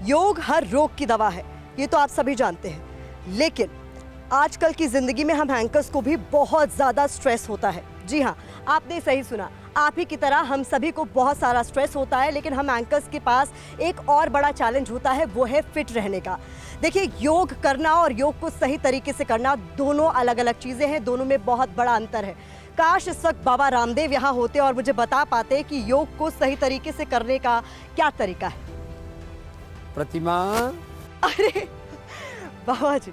योग हर रोग की दवा है, ये तो आप सभी जानते हैं। लेकिन आजकल की जिंदगी में हम एंकर्स को भी बहुत ज्यादा स्ट्रेस होता है। जी हाँ, आपने सही सुना, आप ही की तरह हम सभी को बहुत सारा स्ट्रेस होता है। लेकिन हम एंकर्स के पास एक और बड़ा चैलेंज होता है, वो है फिट रहने का। देखिए, योग करना और योग को सही तरीके से करना दोनों अलग अलग चीजें हैं, दोनों में बहुत बड़ा अंतर है। काश इस वक्त बाबा रामदेव यहाँ होते और मुझे बता पाते कि योग को सही तरीके से करने का क्या तरीका है। प्रतिमा, अरे बाबा जी,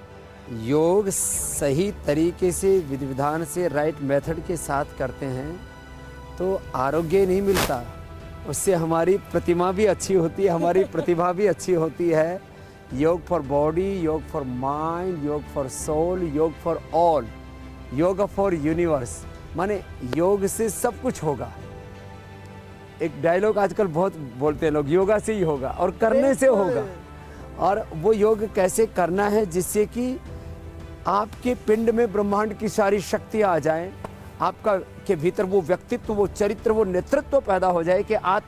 योग सही तरीके से विधि विधान से राइट मेथड के साथ करते हैं तो आरोग्य नहीं मिलता, उससे हमारी प्रतिमा भी अच्छी होती है, हमारी प्रतिभा भी अच्छी होती है। योग फॉर बॉडी, योग फॉर माइंड, योग फॉर सोल, योग फॉर ऑल, योग फॉर यूनिवर्स, माने योग से सब कुछ होगा। एक डायलॉग आजकल बहुत बोलते हैं लोग, योगा से ही होगा और करने से होगा। और वो योग कैसे करना है जिससे कि आपके पिंड में ब्रह्मांड की सारी शक्तियाँ आ जाएं, आपका के भीतर वो व्यक्तित्व, वो चरित्र, वो नेतृत्व पैदा हो जाए कि आप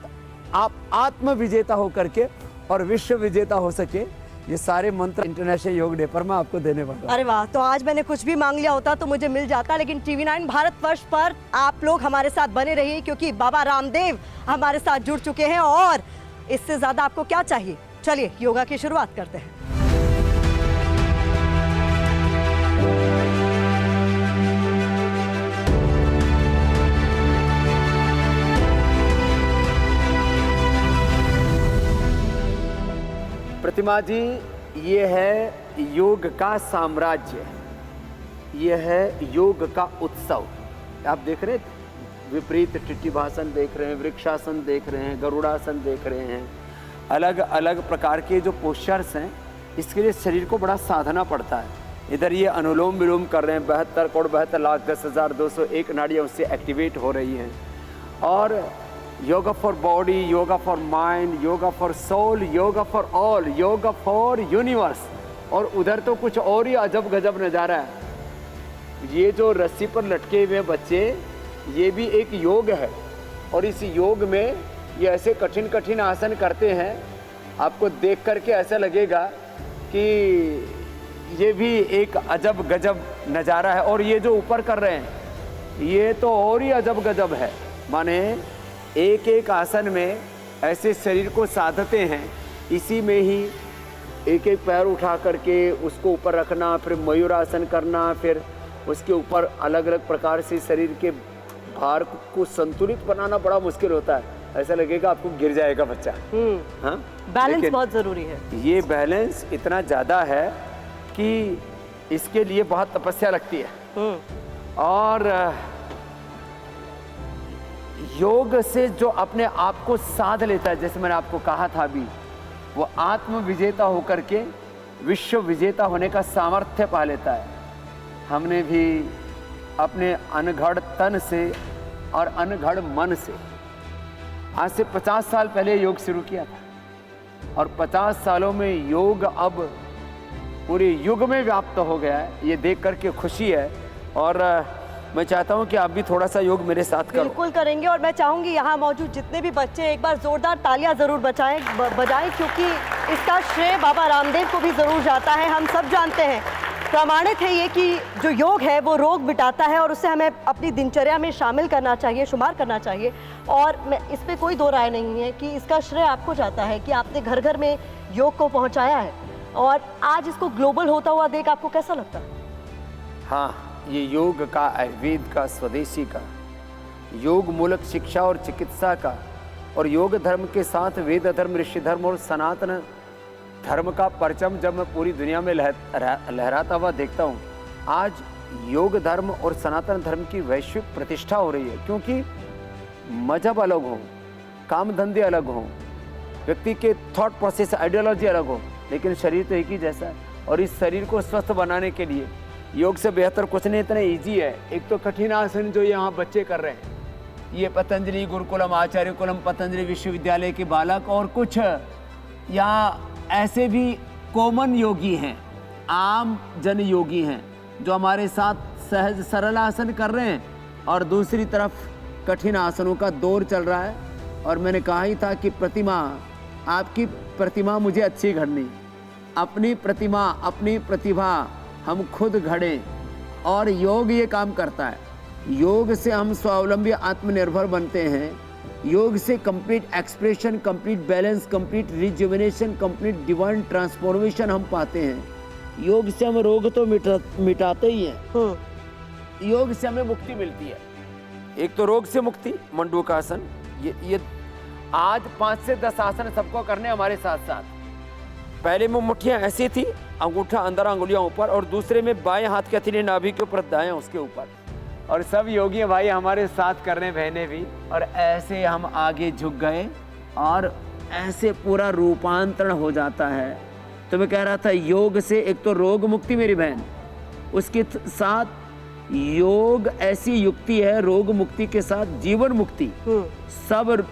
आत्म विजेता हो करके और विश्व विजेता हो सके। ये सारे मंत्र इंटरनेशनल योग डे पर मैं आपको देने वाला हूं। अरे वाह, तो आज मैंने कुछ भी मांग लिया होता तो मुझे मिल जाता। लेकिन TV9 भारतवर्ष पर आप लोग हमारे साथ बने रहिए, क्योंकि बाबा रामदेव हमारे साथ जुड़ चुके हैं और इससे ज्यादा आपको क्या चाहिए। चलिए योगा की शुरुआत करते हैं। प्रतिमा जी, ये है योग का साम्राज्य, ये है योग का उत्सव। आप देख रहे हैं, विपरीत टिट्टिभासन देख रहे हैं, वृक्षासन देख रहे हैं, गरुड़ासन देख रहे हैं, अलग अलग प्रकार के जो पोस्चर्स हैं, इसके लिए शरीर को बड़ा साधना पड़ता है। इधर ये अनुलोम विलोम कर रहे हैं, 72,72,10,201 नाड़ियाँ उससे एक्टिवेट हो रही हैं। और yoga for body, yoga for mind, yoga for soul, yoga for all, yoga for universe. और उधर तो कुछ और ही अजब गजब नज़ारा है। ये जो रस्सी पर लटके हुए बच्चे, ये भी एक योग है। और इस योग में ये ऐसे कठिन कठिन आसन करते हैं, आपको देख करके ऐसा लगेगा कि ये भी एक अजब गजब नज़ारा है। और ये जो ऊपर कर रहे हैं, ये तो और ही अजब गजब है। माने एक एक आसन में ऐसे शरीर को साधते हैं, इसी में ही एक एक पैर उठा करके उसको ऊपर रखना, फिर मयूरासन करना, फिर उसके ऊपर अलग अलग प्रकार से शरीर के भार को संतुलित बनाना बड़ा मुश्किल होता है। ऐसा लगेगा आपको गिर जाएगा बच्चा। हाँ, बैलेंस बहुत जरूरी है। ये बैलेंस इतना ज़्यादा है कि इसके लिए बहुत तपस्या लगती है। और योग से जो अपने आप को साध लेता है, जैसे मैंने आपको कहा था अभी, वो आत्म विजेता होकर के विश्व विजेता होने का सामर्थ्य पा लेता है। हमने भी अपने अनघड़ तन से और अनघड़ मन से आज से 50 साल पहले योग शुरू किया था, और 50 सालों में योग अब पूरे युग में व्याप्त हो गया है। ये देख करके खुशी है। और मैं चाहता हूं कि आप भी थोड़ा सा योग मेरे साथ करो। बिल्कुल करेंगे। और मैं चाहूंगी यहाँ मौजूद जितने भी बच्चे एक बार जोरदार तालियां जरूर बजाएं, क्योंकि इसका श्रेय बाबा रामदेव को भी जरूर जाता है। हम सब जानते हैं, प्रमाणित है ये कि जो योग है वो रोग मिटाता है और उसे हमें अपनी दिनचर्या में शामिल करना चाहिए, शुमार करना चाहिए। और मैं इस पर कोई दो राय नहीं है कि इसका श्रेय आपको जाता है कि आपने घर घर में योग को पहुँचाया है और आज इसको ग्लोबल होता हुआ देख आपको कैसा लगता है? हाँ, ये योग का, आयुर्वेद का, स्वदेशी का, योग मूलक शिक्षा और चिकित्सा का, और योग धर्म के साथ वेद धर्म, ऋषि धर्म और सनातन धर्म का परचम जब मैं पूरी दुनिया में लहराता हुआ देखता हूँ, आज योग धर्म और सनातन धर्म की वैश्विक प्रतिष्ठा हो रही है। क्योंकि मजहब अलग हो, काम धंधे अलग हो, व्यक्ति के थॉट प्रोसेस, आइडियोलॉजी अलग हो, लेकिन शरीर तो एक ही जैसा है। और इस शरीर को स्वस्थ बनाने के लिए योग से बेहतर कुछ नहीं, इतना ईजी है। एक तो कठिन आसन जो यहाँ बच्चे कर रहे हैं, ये पतंजलि गुरुकुलम, आचार्य कुलम पतंजलि विश्वविद्यालय के बालक, और कुछ यहाँ ऐसे भी कॉमन योगी हैं, आम जन योगी हैं जो हमारे साथ सहज सरल आसन कर रहे हैं, और दूसरी तरफ कठिन आसनों का दौर चल रहा है। और मैंने कहा ही था कि प्रतिमा आपकी प्रतिमा मुझे अच्छी घड़नी, अपनी प्रतिमा अपनी प्रतिभा हम खुद घड़ें। और योग ये काम करता है। योग से हम स्वावलंबी आत्मनिर्भर बनते हैं। योग से complete expression, complete balance, complete rejuvenation, complete divine transformation हम पाते हैं। योग से हम रोग तो मिटाते ही हैं, योग से हमें मुक्ति मिलती है। एक तो रोग से मुक्ति, मंडूकासन। ये आज 5 से 10 आसन सबको करने हमारे साथ साथ। पहले में मुट्ठियाँ ऐसी थी, अंगूठा अंदर, अंगुलियां ऊपर, और दूसरे में बाएं हाथ के हथेली नाभि के ऊपर, दाएं उसके ऊपर। और सब योगी भाई हमारे साथ करने बहने भी। और ऐसे हम आगे झुक गए और ऐसे पूरा रूपांतरण हो जाता है। तो मैं कह रहा था योग से एक तो रोग मुक्ति मेरी बहन, उसके साथ योग ऐसी युक्ति है रोग मुक्ति के साथ जीवन मुक्ति। सब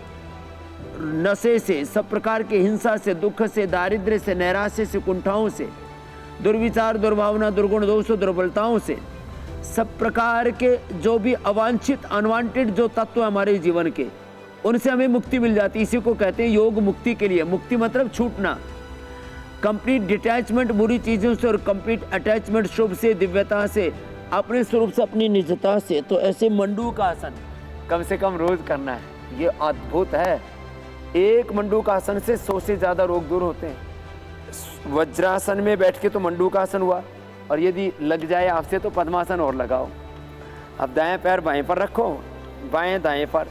नशे से, सब प्रकार के हिंसा से, दुख से, दारिद्र्य से, नैराश्य से, कुंठाओं से, दुर्विचार, दुर्भावना, दुर्गुण, दोषों, दुर्बलताओं से, सब प्रकार के जो भी अवांछित, अनवांटेड जो तत्व हमारे जीवन के, उनसे हमें मुक्ति मिल जाती है। इसी को कहते हैं योग मुक्ति के लिए। मुक्ति मतलब छूटना, कंप्लीट डिटैचमेंट बुरी चीज़ों से और कंप्लीट अटैचमेंट शुभ से, दिव्यता से, अपने स्वरूप से, अपनी निजता से। तो ऐसे मंडूकासन कम से कम रोज करना है। ये अद्भुत है। एक मंडूकासन से 100 से ज़्यादा रोग दूर होते हैं। वज्रासन में बैठ के तो मंडूकासन हुआ, और यदि लग जाए आपसे तो पद्मासन और लगाओ। अब दाएं पैर बाएं पर रखो, बाएं दाएं पर।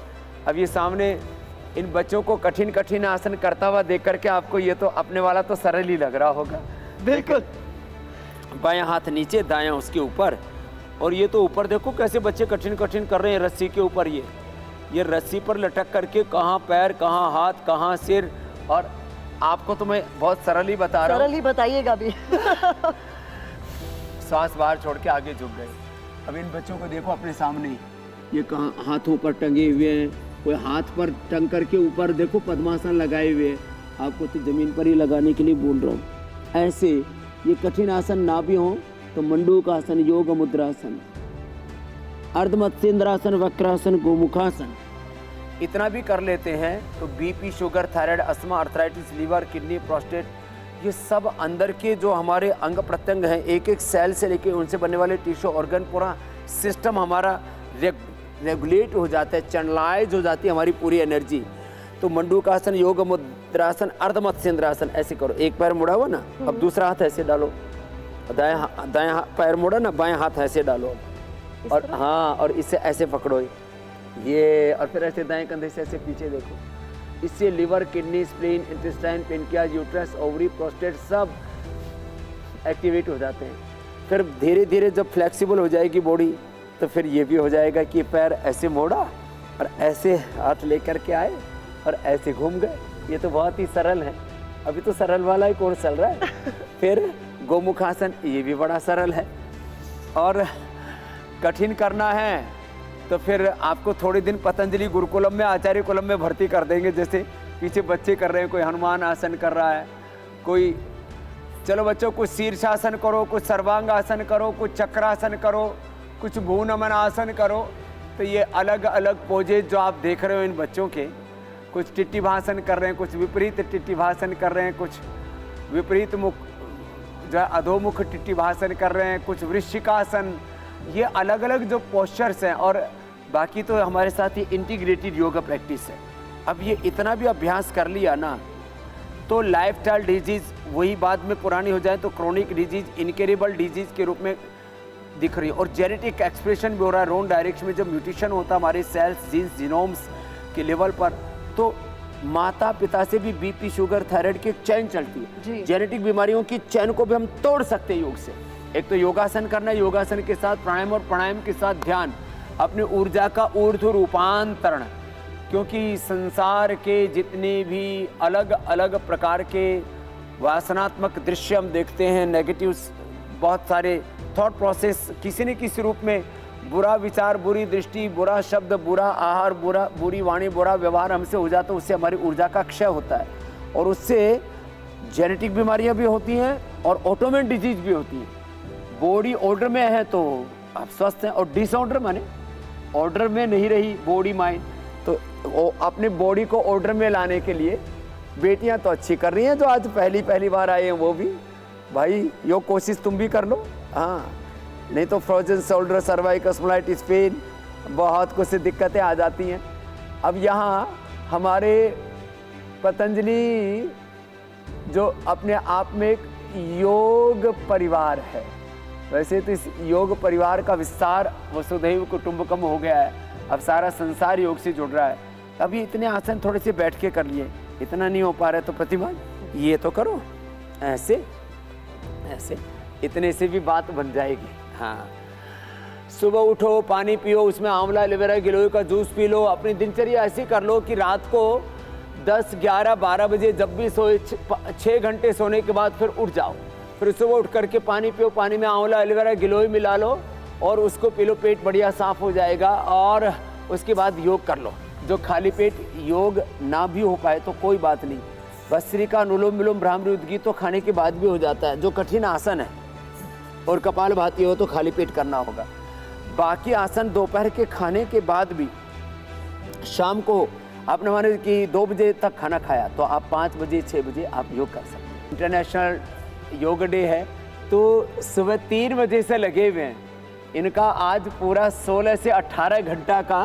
अब ये सामने इन बच्चों को कठिन कठिन आसन करता हुआ देख करके आपको ये तो अपने वाला तो सरल ही लग रहा होगा। बिल्कुल। बाएं हाथ नीचे, दायां उसके ऊपर। और ये तो ऊपर देखो कैसे बच्चे कठिन कठिन कर रहे हैं रस्सी के ऊपर। ये रस्सी पर लटक करके कहाँ पैर, कहाँ हाथ, कहाँ सिर। और आपको तो मैं बहुत सरल ही बता रहा हूँ। सरल ही बताइएगा भी। सांस बाहर छोड़ के आगे झुक गए। अब इन बच्चों को देखो अपने सामने, ये कहाँ हाथों पर टंगे हुए हैं, कोई हाथ पर टंग करके ऊपर देखो पद्मासन लगाए हुए हैं। आपको तो जमीन पर ही लगाने के लिए बोल रहा हूँ। ऐसे ये कठिन आसन ना भी हो तो मंडूकासन, योग मुद्रासन, अर्धमत्स्येंद्रासन, वक्रासन, गोमुखासन, इतना भी कर लेते हैं तो BP, sugar, thyroid, asthma, arthritis, liver, kidney, prostate, ये सब अंदर के जो हमारे अंग प्रत्यंग हैं, एक एक सेल से लेके उनसे बनने वाले टिश्यू, ऑर्गन, पूरा सिस्टम हमारा रेगुलेट हो जाता है, चैनलाइज हो जाती है हमारी पूरी एनर्जी। तो मंडूकासन, योग मुद्रासन, अर्धमत्स्येंद्रासन ऐसे करो। एक पैर मुड़ा हुआ ना, अब दूसरा हाथ ऐसे डालो, दायां पैर मुड़ा ना, बाएं हाथ ऐसे डालो, और हाँ, और इससे ऐसे पकड़ो ये, और फिर ऐसे दाएं कंधे से ऐसे पीछे देखो। इससे liver, kidney, spleen, intestine, pancreas, uterus, ovary, prostate सब एक्टिवेट हो जाते हैं। फिर धीरे धीरे जब फ्लेक्सिबल हो जाएगी बॉडी तो फिर ये भी हो जाएगा कि पैर ऐसे मोड़ा और ऐसे हाथ लेकर के आए और ऐसे घूम गए। ये तो बहुत ही सरल है। अभी तो सरल वाला ही कोर्स चल रहा है। फिर गोमुखासन, ये भी बड़ा सरल है। और कठिन करना है तो फिर आपको थोड़े दिन पतंजलि गुरुकुलम में, आचार्य कुलम में भर्ती कर देंगे। जैसे पीछे बच्चे कर रहे हैं, कोई हनुमान आसन कर रहा है, कोई चलो बच्चों कुछ शीर्षासन करो, कुछ सर्वांग आसन करो, कुछ चक्रासन करो, कुछ भूनमन आसन करो। तो ये अलग अलग पोजेज जो आप देख रहे हो इन बच्चों के, कुछ टिट्टिभासन कर रहे हैं, कुछ विपरीत टिट्टिभासन कर रहे हैं, कुछ विपरीत मुख जो है अधोमुख टिट्टिभासन कर रहे हैं, कुछ वृश्चिकासन। ये अलग अलग जो पोस्चर्स हैं। और बाकी तो हमारे साथ ही इंटीग्रेटेड योगा प्रैक्टिस है। अब ये इतना भी अभ्यास कर लिया ना तो लाइफस्टाइल डिजीज़ वही बाद में पुरानी हो जाए तो क्रोनिक डिजीज़, इनक्योरेबल डिजीज़ के रूप में दिख रही है। और जेनेटिक एक्सप्रेशन भी हो रहा है रॉन्ग डायरेक्शन में। जब म्यूटेशन होता है हमारे सेल्स, जीन्स, जीनोम्स के लेवल पर, तो माता पिता से भी बीपी, शुगर, थायराइड की चैन चलती है। जेनेटिक बीमारियों की चैन को भी हम तोड़ सकते हैं योग से। एक तो योगासन करना है, योगासन के साथ प्राणायाम, और प्राणायाम के साथ ध्यान, अपनी ऊर्जा का ऊर्ध्व रूपांतरण। क्योंकि संसार के जितने भी अलग अलग प्रकार के वासनात्मक दृश्य हम देखते हैं, नेगेटिव बहुत सारे थॉट प्रोसेस, किसी न किसी रूप में बुरा विचार, बुरी दृष्टि, बुरा शब्द, बुरा आहार, बुरी वाणी, बुरा व्यवहार हमसे हो जाता है, उससे हमारी ऊर्जा का क्षय होता है। और उससे जेनेटिक बीमारियां भी होती हैं और ऑटोमेन डिजीज भी होती है। बॉडी ऑर्डर में है तो आप स्वस्थ हैं, और डिसऑर्डर माने ऑर्डर में नहीं रही बॉडी माइंड, तो अपने बॉडी को ऑर्डर में लाने के लिए बेटियां तो अच्छी कर रही हैं, जो आज पहली पहली बार आए हैं वो भी, भाई यो कोशिश तुम भी कर लो। हाँ, नहीं तो frozen shoulder, cervical spondylitis pain, बहुत कुछ दिक्कतें आ जाती हैं। अब यहाँ हमारे पतंजलि जो अपने आप में एक योग परिवार है, वैसे तो इस योग परिवार का विस्तार वसुधैव कुटुंबकम हो गया है, अब सारा संसार योग से जुड़ रहा है। अभी इतने आसन थोड़े से बैठ के कर लिए, इतना नहीं हो पा रहा है तो प्रतिभा ये तो करो, ऐसे ऐसे, इतने से भी बात बन जाएगी। हाँ, सुबह उठो, पानी पियो, उसमें आंवला, एलोवेरा, गिलोय का जूस पी लो। अपनी दिनचर्या ऐसी कर लो कि रात को 10, 11, 12 बजे जब भी सोए, 6 घंटे सोने के बाद फिर उठ जाओ, फिर सुबह उठ करके पानी पियो, पानी में आंवला, एलोवेरा, गिलोय मिला लो और उसको पी लो, पेट बढ़िया साफ हो जाएगा। और उसके बाद योग कर लो। जो खाली पेट योग ना भी हो पाए तो कोई बात नहीं, भस्त्रिका, अनुलोम विलोम, भ्रामरी, उद्गीत तो खाने के बाद भी हो जाता है, जो कठिन आसन है, और कपालभाति हो तो खाली पेट करना होगा। बाकी आसन दोपहर के खाने के बाद भी, शाम को आपने माने कि 2 बजे तक खाना खाया तो आप 5 बजे 6 बजे आप योग कर सकते हैं। इंटरनेशनल योग डे है तो सुबह 3 बजे से लगे हुए हैं। इनका आज पूरा 16 से 18 घंटा का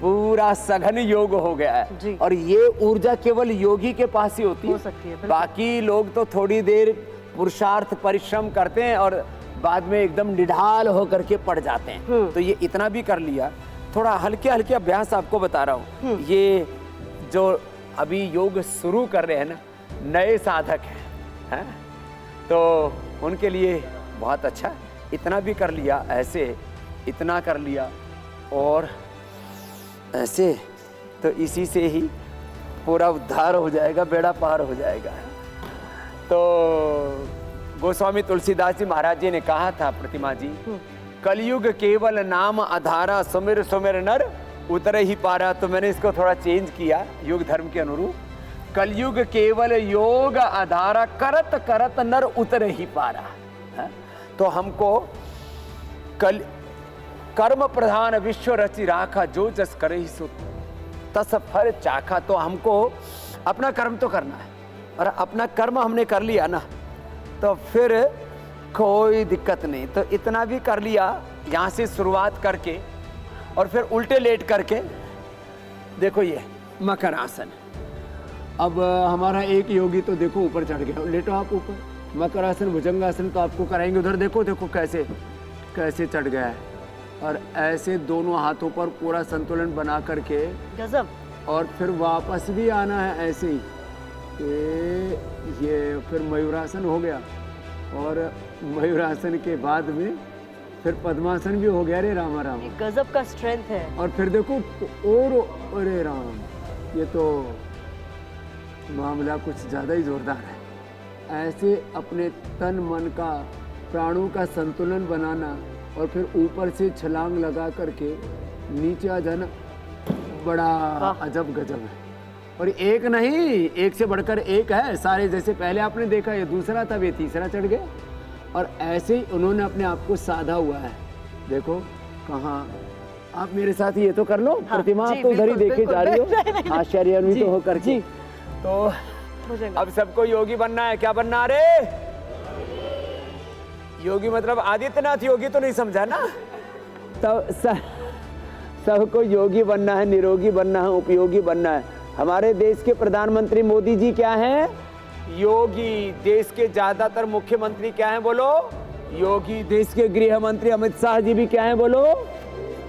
पूरा सघन योग हो गया है जी। और ये ऊर्जा केवल योगी के पास ही होती हो है, सकती है। बाकी लोग तो थोड़ी देर पुरुषार्थ परिश्रम करते हैं और बाद में एकदम निढाल होकर के पड़ जाते हैं। तो ये इतना भी कर लिया, थोड़ा हल्के हल्के अभ्यास आपको बता रहा हूँ। ये जो अभी योग शुरू कर रहे हैं ना, नए साधक हैं, तो उनके लिए बहुत अच्छा। इतना भी कर लिया, ऐसे इतना कर लिया और ऐसे, तो इसी से ही पूरा उद्धार हो जाएगा, बेड़ा पार हो जाएगा। तो गोस्वामी तुलसीदास जी महाराज जी ने कहा था, प्रतिमा जी, कलयुग केवल नाम आधारा, सुमिर सुमिर नर उतरे ही पारा। तो मैंने इसको थोड़ा चेंज किया योग धर्म के अनुरूप। कलयुग केवल योग आधारा, करत करत नर उतरे ही पारा। तो हमको कर्म प्रधान विश्व रचि राखा, जो जस करे ही सो तस फल चाखा। तो हमको अपना कर्म तो करना है, और अपना कर्म हमने कर लिया ना तो फिर कोई दिक्कत नहीं। तो इतना भी कर लिया, यहाँ से शुरुआत करके और फिर उल्टे लेट करके देखो ये मकर आसन। अब हमारा एक योगी तो देखो ऊपर चढ़ गया, लेटो आप ऊपर। मकर आसन, भुजंगासन तो आपको कराएंगे, उधर देखो देखो कैसे कैसे चढ़ गया है। और ऐसे दोनों हाथों पर पूरा संतुलन बना करके गजब। और फिर वापस भी आना है ऐसे ही। ये फिर मयूरासन हो गया, और मयूरासन के बाद में फिर पद्मासन भी हो गया। रे रामा राम, गजब का स्ट्रेंथ है। और फिर देखो और अरे राम, ये तो मामला कुछ ज़्यादा ही जोरदार है। ऐसे अपने तन मन का, प्राणों का संतुलन बनाना और फिर ऊपर से छलांग लगा करके नीचे आ जाना, बड़ा अजब गजब है। और एक नहीं, एक से बढ़कर एक है सारे। जैसे पहले आपने देखा ये दूसरा था, ये तीसरा चढ़ गया। और ऐसे ही उन्होंने अपने आप को साधा हुआ है। देखो कहाँ, आप मेरे साथ ये तो कर लो। हाँ, प्रतिमा आप तो उधर ही देखे जा रही हो आश्चर्यान्वित तो होकर के। तो अब सबको योगी बनना है। क्या बनना? अरे योगी मतलब आदित्यनाथ योगी तो नहीं समझा ना? तो सबको योगी बनना है, निरोगी बनना है, उपयोगी बनना है। हमारे देश के प्रधानमंत्री मोदी जी क्या हैं? योगी। देश के ज्यादातर मुख्यमंत्री क्या हैं? बोलो योगी। देश के गृह मंत्री अमित शाह जी भी क्या हैं? बोलो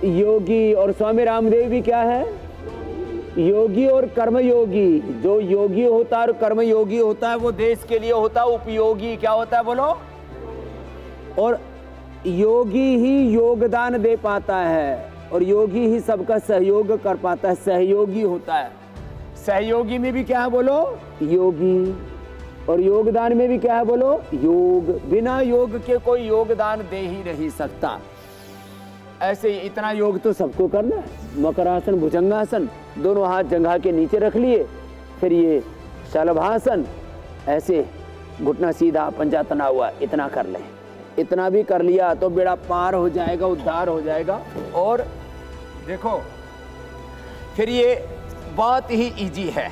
योगी। और स्वामी रामदेव भी क्या है? योगी और कर्मयोगी। जो योगी होता है और कर्मयोगी होता है वो देश के लिए होता है उपयोगी। क्या होता है? बोलो। और योगी ही योगदान दे पाता है, और योगी ही सबका सहयोग कर पाता है, सहयोगी होता है। सहयोगी में भी क्या है? बोलो योगी। और योगदान में भी क्या है? बोलो योग। बिना योग के कोई योगदान दे ही नहीं सकता। ऐसे इतना योग तो सबको करना है। मकरासन, भुजंगासन, दोनों हाथ जंघा के नीचे रख लिए। फिर ये शलभासन, ऐसे घुटना सीधा, पंजा तना हुआ, इतना कर लें। इतना भी कर लिया तो बेड़ा पार हो जाएगा, उद्धार हो जाएगा। और देखो फिर ये बहुत ही इजी है,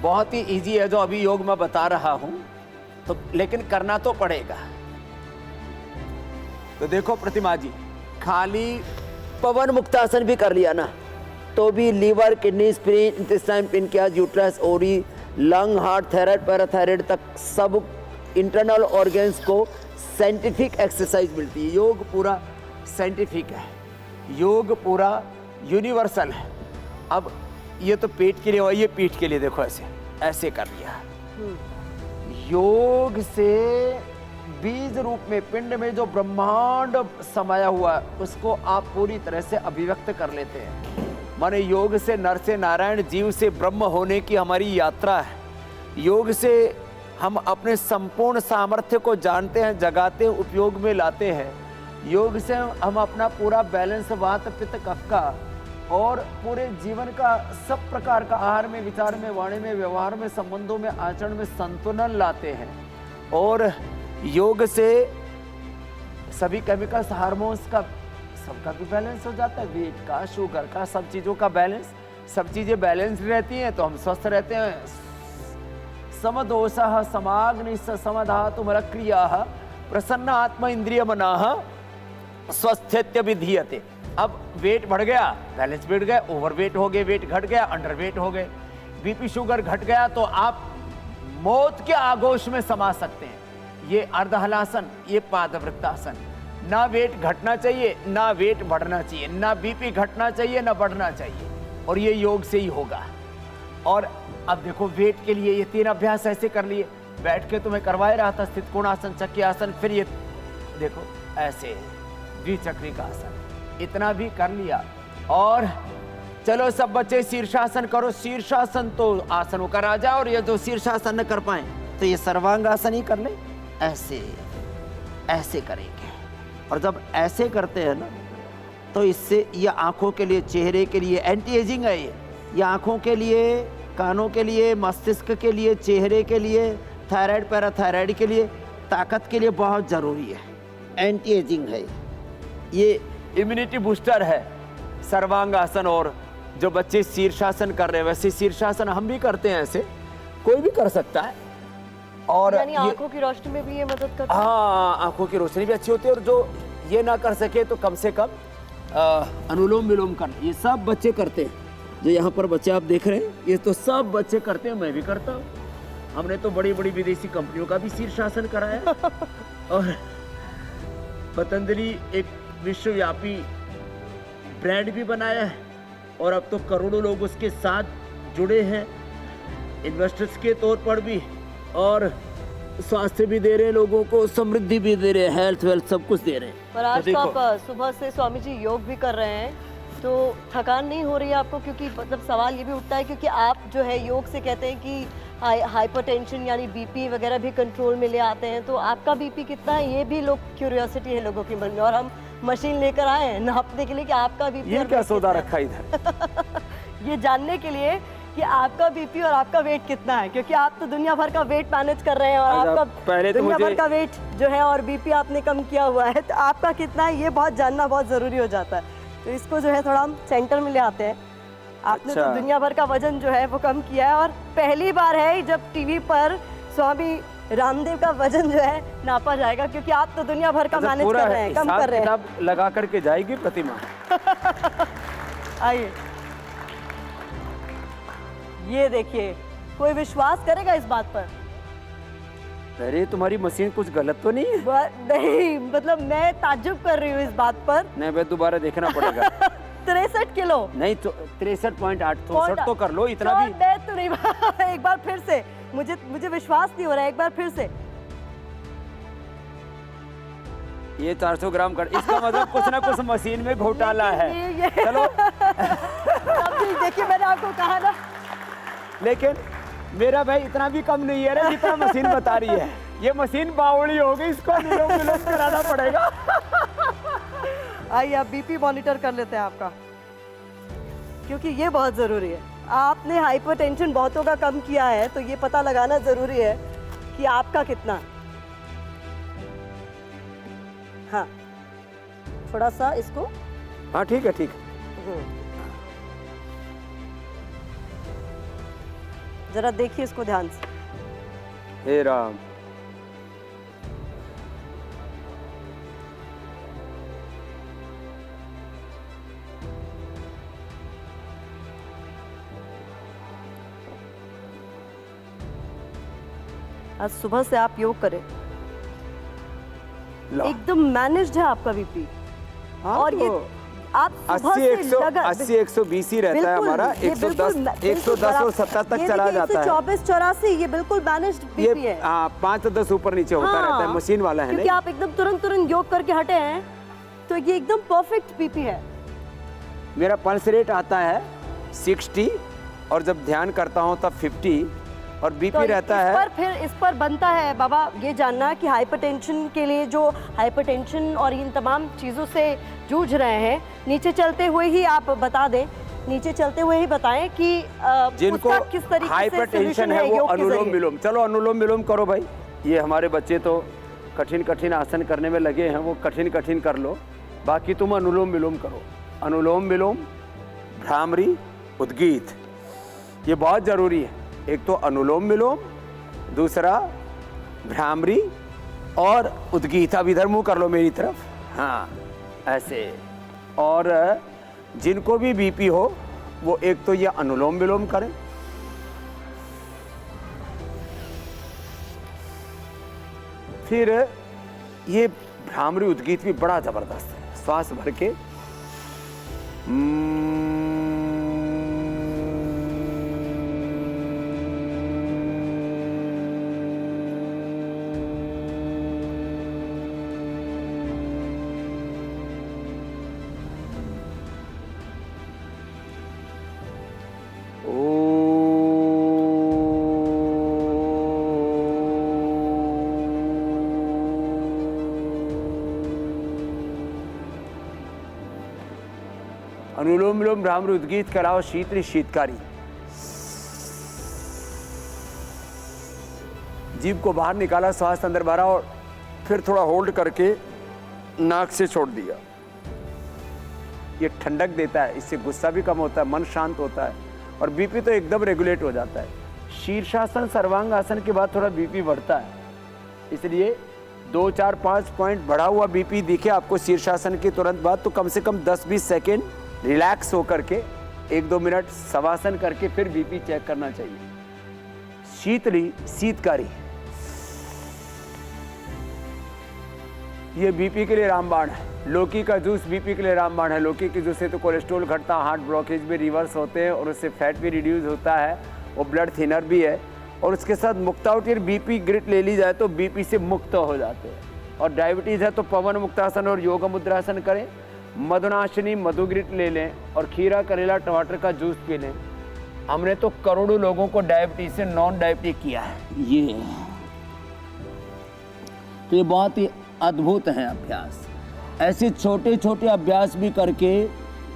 बहुत ही इजी है जो अभी योग मैं बता रहा हूं, तो लेकिन करना तो पड़ेगा। तो देखो प्रतिमा जी, खाली पवन मुक्तासन भी कर लिया ना तो भी liver, kidney, spleen, intestine, pancreas, uterus, ovary, lung, heart, thyroid, parathyroid तक सब इंटरनल ऑर्गन्स को साइंटिफिक एक्सरसाइज मिलती है। योग पूरा साइंटिफिक है, योग पूरा यूनिवर्सल है। अब ये तो पेट के लिए और ये पीठ के लिए, देखो ऐसे ऐसे कर लिया। योग से बीज रूप में पिंड में जो ब्रह्मांड समाया हुआ है उसको आप पूरी तरह से अभिव्यक्त कर लेते हैं। माने योग से नर से नारायण, जीव से ब्रह्म होने की हमारी यात्रा है। योग से हम अपने संपूर्ण सामर्थ्य को जानते हैं, जगाते हैं, उपयोग में लाते हैं। योग से हम अपना पूरा बैलेंस वात पित्त कफ का और पूरे जीवन का सब प्रकार का आहार में, विचार में, वाणी में, व्यवहार में, संबंधों में, आचरण में संतुलन लाते हैं। और योग से सभी केमिकल्स, हार्मोन्स का सबका भी बैलेंस हो जाता है, वेट का, शुगर का, सब चीज़ों का बैलेंस, सब चीज़ें बैलेंस रहती हैं तो हम स्वस्थ रहते हैं। समदोषः समाग्निः समधातुमलक्रियाः प्रसन्न आत्मा इंद्रिय मनाः स्वस्थ्यत्य विधीयते। अब वेट बढ़ गया, बैलेंस बिगड़ गया, ओवरवेट हो गए, वेट घट गया, अंडरवेट हो गए, बीपी शुगर घट गया तो आप मौत के आगोश में समा सकते हैं। ये अर्धहलासन, ये पादवृत्तासन। ना वेट घटना चाहिए, ना वेट बढ़ना चाहिए, ना बीपी घटना चाहिए, ना बढ़ना चाहिए, और ये योग से ही होगा। और अब देखो वेट के लिए ये 3 अभ्यास ऐसे कर लिए, बैठ के तुम्हें करवाए रहा था, स्थित कोणासन, चक्रासन, फिर ये देखो ऐसे द्विचक्री का आसन, इतना भी कर लिया। और चलो सब बच्चे शीर्षासन करो। शीर्षासन तो आसनों का राजा, और ये जो शीर्षासन न कर पाए तो ये सर्वांगासन ही कर ले। ऐसे ऐसे करेंगे, और जब ऐसे करते हैं ना तो इससे ये आंखों के लिए, चेहरे के लिए एंटी एजिंग है। ये आंखों के लिए, कानों के लिए, मस्तिष्क के लिए, चेहरे के लिए, थायराइड, पैराथायराइड के लिए, ताकत के लिए बहुत ज़रूरी है। एंटी एजिंग है, ये इम्यूनिटी बूस्टर है सर्वांगासन। और जो बच्चे शीर्षासन कर रहे हैं वैसे शीर्षासन हम भी करते हैं, ऐसे कोई भी कर सकता है। और यानी आंखों की रोशनी में भी ये मदद करता है। हाँ, आंखों की रोशनी भी अच्छी होती है। और जो ये ना कर सके तो कम से कम अनुलोम विलोम करना, ये सब बच्चे करते हैं। जो यहाँ पर बच्चे आप देख रहे हैं ये तो सब बच्चे करते हैं, मैं भी करता हूँ। हमने तो बड़ी बड़ी विदेशी कंपनियों का भी शीर्षासन कराया। और पतंजलि एक विश्वव्यापी ब्रांड भी बनाया है, और अब तो करोड़ों लोग उसके साथ जुड़े हैं, इन्वेस्टर्स के तौर पर भी, और स्वास्थ्य भी दे रहे हैं लोगों को, समृद्धि भी दे रहे हैं, हेल्थ वेल्थ सब कुछ दे रहे हैं। पर आज तो आप सुबह से स्वामी जी योग भी कर रहे हैं, तो थकान नहीं हो रही है आपको? क्योंकि मतलब सवाल ये भी उठता है, क्योंकि आप जो है योग से कहते हैं कि हाइपरटेंशन यानी बीपी वगैरह भी कंट्रोल में ले आते हैं, तो आपका बीपी कितना है ये भी लोग क्यूरियोसिटी है लोगों के मन में, और हम मशीन लेकर आए हैं नापने के लिए कि आपका बीपी। ये क्या सौदा रखा इधर? ये जानने के लिए कि आपका बीपी और आपका वेट कितना है, क्योंकि आप तो दुनिया भर का वेट मैनेज कर रहे हैं, और आपका पहले तो दुनिया भर का वेट जो है और बीपी आपने कम किया हुआ है, तो आपका कितना है ये बहुत जानना बहुत ज़रूरी हो जाता है। तो इसको जो है थोड़ा हम सेंटर में ले आते हैं। आपने तो दुनिया भर का वजन जो है वो कम किया है, और पहली बार है जब टीवी पर स्वामी रामदेव का वजन जो है नापा जाएगा, क्योंकि आप तो दुनिया भर का मैनेज कर रहे हैं, कम कर रहे हैं। लगा करके जाएगी प्रतिमा। आइए, ये देखिए, कोई विश्वास करेगा इस बात पर? अरे तुम्हारी मशीन कुछ गलत तो नहीं है? नहीं, मतलब मैं ताज्जुब कर रही हूँ इस बात पर। नहीं भाई, दोबारा देखना पड़ेगा। 63 किलो नहीं तो 63.8 64 तो कर लो, इतना भी मैं तो नहीं। एक बार फिर से, मुझे विश्वास नहीं हो रहा है, एक बार फिर से। ये 400 ग्राम कर, इसका मतलब कुछ ना कुछ मशीन में घोटाला है। चलो देखिए, मैंने आपको कहा ना। लेकिन मेरा भाई इतना भी कम नहीं है रे जितना मशीन बता रही है। ये मशीन बावड़ी हो गई, इसको अनुलोम विलोम कराना पड़ेगा। आइए, आप बीपी मॉनिटर कर लेते हैं आपका, क्योंकि ये बहुत ज़रूरी है। आपने हाइपरटेंशन बहुतों का कम किया है, तो ये पता लगाना ज़रूरी है कि आपका कितना। हाँ, थोड़ा सा इसको, हाँ ठीक है, ठीक है। जरा देखिए इसको ध्यान से। हे राम। आज सुबह से आप योग करें, ला। एकदम मैनेज्ड है आपका बीपी। हाँ, और ये तो आप सुबह 80 120 ही रहता है बिल्कुल, हमारा, ये 110 बिल्कुल 110 और 70 तक चला जाता है। 124 84 ये बिल्कुल मैनेज्ड बीपी ये है। 5 से 10 ऊपर नीचे होता रहता है, मशीन वाला है क्योंकि नहीं। आप एकदम तुरंत योग करके हटे हैं, तो ये एकदम परफेक्ट बीपी है। मेरा पल्स रेट आता है 60 और जब ध्यान करता हूँ तब 50 और बीपी तो रहता इस है। पर फिर इस पर बनता है बाबा ये जानना कि हाइपरटेंशन के लिए जो हाइपरटेंशन और इन तमाम चीज़ों से जूझ रहे हैं, नीचे चलते हुए ही आप बता दें, नीचे चलते हुए ही बताएं कि जिनको उसका किस तरीके से हाइपरटेंशन solution है वो योग के अनुलोम जरिए। विलोम, चलो अनुलोम विलोम करो भाई। ये हमारे बच्चे तो कठिन कठिन आसन करने में लगे हैं, वो कठिन कठिन कर लो, बाकी तुम अनुलोम विलोम करो। अनुलोम विलोम, भ्रामरी, उद्गीत, ये बहुत ज़रूरी है। एक तो अनुलोम विलोम, दूसरा भ्रामरी और उद्गीत। अब इधर मुंह कर लो मेरी तरफ, हाँ ऐसे। और जिनको भी बीपी हो वो एक तो ये अनुलोम विलोम करें, फिर ये भ्रामरी उद्गीत भी बड़ा जबरदस्त है। श्वास भर के अनुलोम विलोम भ्रामरी उद्गीत के अलावा शीतली शीतकारी। जीभ को बाहर निकाला, श्वास अंदर भरा और फिर थोड़ा होल्ड करके नाक से छोड़ दिया। ये ठंडक देता है, इससे गुस्सा भी कम होता है, मन शांत होता है और बीपी तो एकदम रेगुलेट हो जाता है। शीर्षासन सर्वांगासन के बाद थोड़ा बीपी बढ़ता है, इसलिए 2 4 5 पॉइंट बढ़ा हुआ बीपी दिखे आपको शीर्षासन के तुरंत बाद तो कम से कम 10-20 सेकेंड रिलैक्स होकर के 1-2 मिनट शवासन करके फिर बीपी चेक करना चाहिए। शीतली शीतकारी, ये बीपी के लिए रामबाण है। लौकी का जूस बीपी के लिए रामबाण है। लौकी के जूस से तो कोलेस्ट्रॉल घटता, हार्ट ब्लॉकेज भी रिवर्स होते हैं और उससे फैट भी रिड्यूस होता है, वो ब्लड थिनर भी है। और उसके साथ मुक्तावती बीपी ग्रिट ले ली जाए तो बीपी से मुक्त हो जाते हैं। और डायबिटीज़ है तो पवन मुक्तासन और योग मुद्रासन करें, मधुनाशिनी मधुग्रिट ले लें और खीरा करेला टमाटर का जूस पी लें। हमने तो करोड़ों लोगों को डायबिटीज से नॉन डायबिटिक किया है। ये तो ये बहुत ही अद्भुत है अभ्यास। ऐसे छोटे छोटे अभ्यास भी करके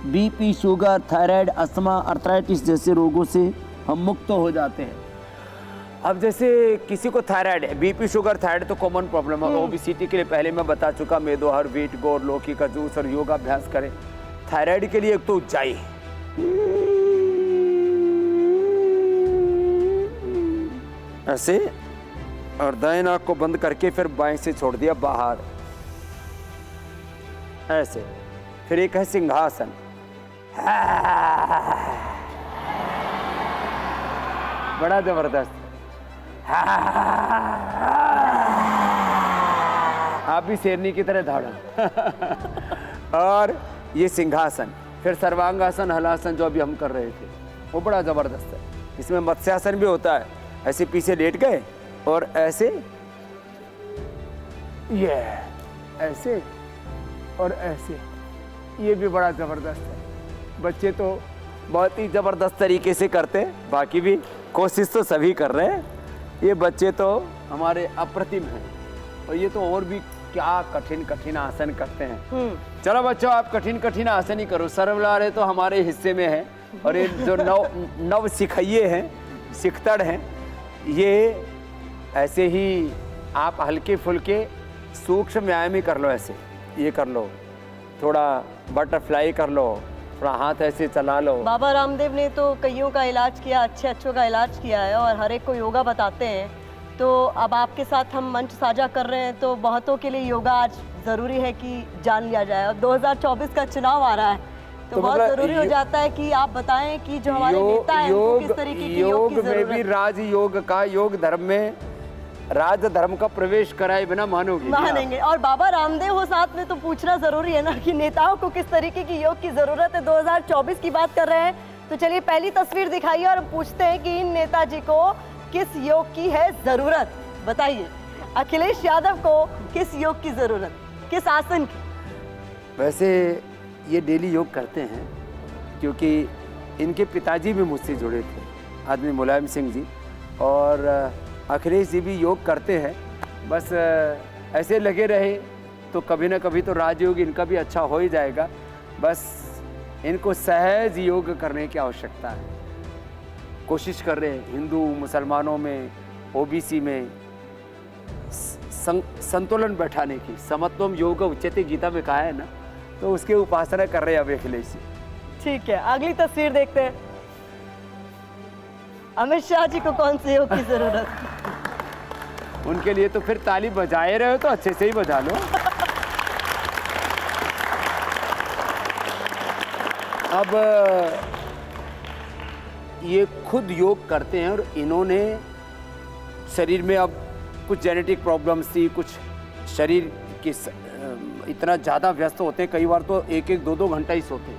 BP, sugar, thyroid, asthma, arthritis जैसे रोगों से हम मुक्त हो जाते हैं। अब जैसे किसी को थायराइड है, बीपी, शुगर, थायराइड तो कॉमन प्रॉब्लम है। ओबेसिटी के लिए पहले मैं बता चुका, मेदोहर, व्हीट, गोर, लौकी का जूस और योगाभ्यास करें। थायराइड के लिए एक तो ऊंचाई, ऐसे, और दाएं नाक को बंद करके फिर बाएं से छोड़ दिया बाहर, ऐसे। फिर एक है सिंहासन, बड़ा जबरदस्त। आप भी शेरनी की तरह दौड़ो। और ये सिंहासन, फिर सर्वांगासन, हलासन जो अभी हम कर रहे थे वो बड़ा जबरदस्त है। इसमें मत्स्यासन भी होता है, ऐसे पीछे लेट गए और ऐसे, ये ऐसे और ऐसे, ये भी बड़ा जबरदस्त है। बच्चे तो बहुत ही जबरदस्त तरीके से करते हैं, बाकी भी कोशिश तो सभी कर रहे हैं। ये बच्चे तो हमारे अप्रतिम हैं और ये तो और भी क्या कठिन कठिन आसन करते हैं। चलो बच्चों, आप कठिन कठिन आसन ही करो। सर्वलारे तो हमारे हिस्से में है और ये जो नव सिखइये हैं, सिकतड़ हैं, ये ऐसे ही आप हल्के फुल्के सूक्ष्म व्यायाम ही कर लो। ऐसे ये कर लो, थोड़ा बटरफ्लाई कर लो, अपना हाथ ऐसे चला लो। बाबा रामदेव ने तो कईयों का इलाज किया, अच्छों का इलाज किया है और हर एक को योगा बताते हैं। तो अब आपके साथ हम मंच साझा कर रहे हैं तो बहुतों के लिए योगा आज ज़रूरी है कि जान लिया जाए। अब 2024 का चुनाव आ रहा है तो बहुत मतलब ज़रूरी हो जाता है कि आप बताएं कि जो हमारे नेता हैं उनको किस तरीके की योग की में भी ज़रूरत राज योग का, योग धर्म में राज धर्म का प्रवेश कराए बिना मानोगे? मानेंगे। और बाबा रामदेव हो साथ में तो पूछना जरूरी है ना कि नेताओं को किस तरीके की योग की जरूरत है। 2024 की बात कर रहे हैं तो चलिए पहली तस्वीर दिखाइए और पूछते हैं कि इन नेताजी को किस योग की है जरूरत, बताइए। अखिलेश यादव को किस योग की जरूरत, किस आसन की? वैसे ये डेली योग करते हैं क्योंकि इनके पिताजी भी मुझसे जुड़े थे, आदमी मुलायम सिंह जी, और अखिलेश जी भी योग करते हैं। बस ऐसे लगे रहे तो कभी ना कभी तो राजयोग इनका भी अच्छा हो ही जाएगा। बस इनको सहज योग करने की आवश्यकता है। कोशिश कर रहे हैं हिंदू मुसलमानों में, ओबीसी में संतुलन बैठाने की। समत्वम योग उच्यते गीता में कहा है ना, तो उसके उपासना कर रहे हैं अब अखिलेश जी। ठीक है, अगली तस्वीर देखते हैं। अमित शाह जी को कौन से योग की जरूरत? उनके लिए तो फिर ताली बजाए रहे हो तो अच्छे से ही बजा लो। अब ये खुद योग करते हैं और इन्होंने शरीर में अब कुछ जेनेटिक प्रॉब्लम्स थी, कुछ शरीर की इतना ज़्यादा व्यस्त होते हैं, कई बार तो 1-1, 2-2 घंटा ही सोते हैं।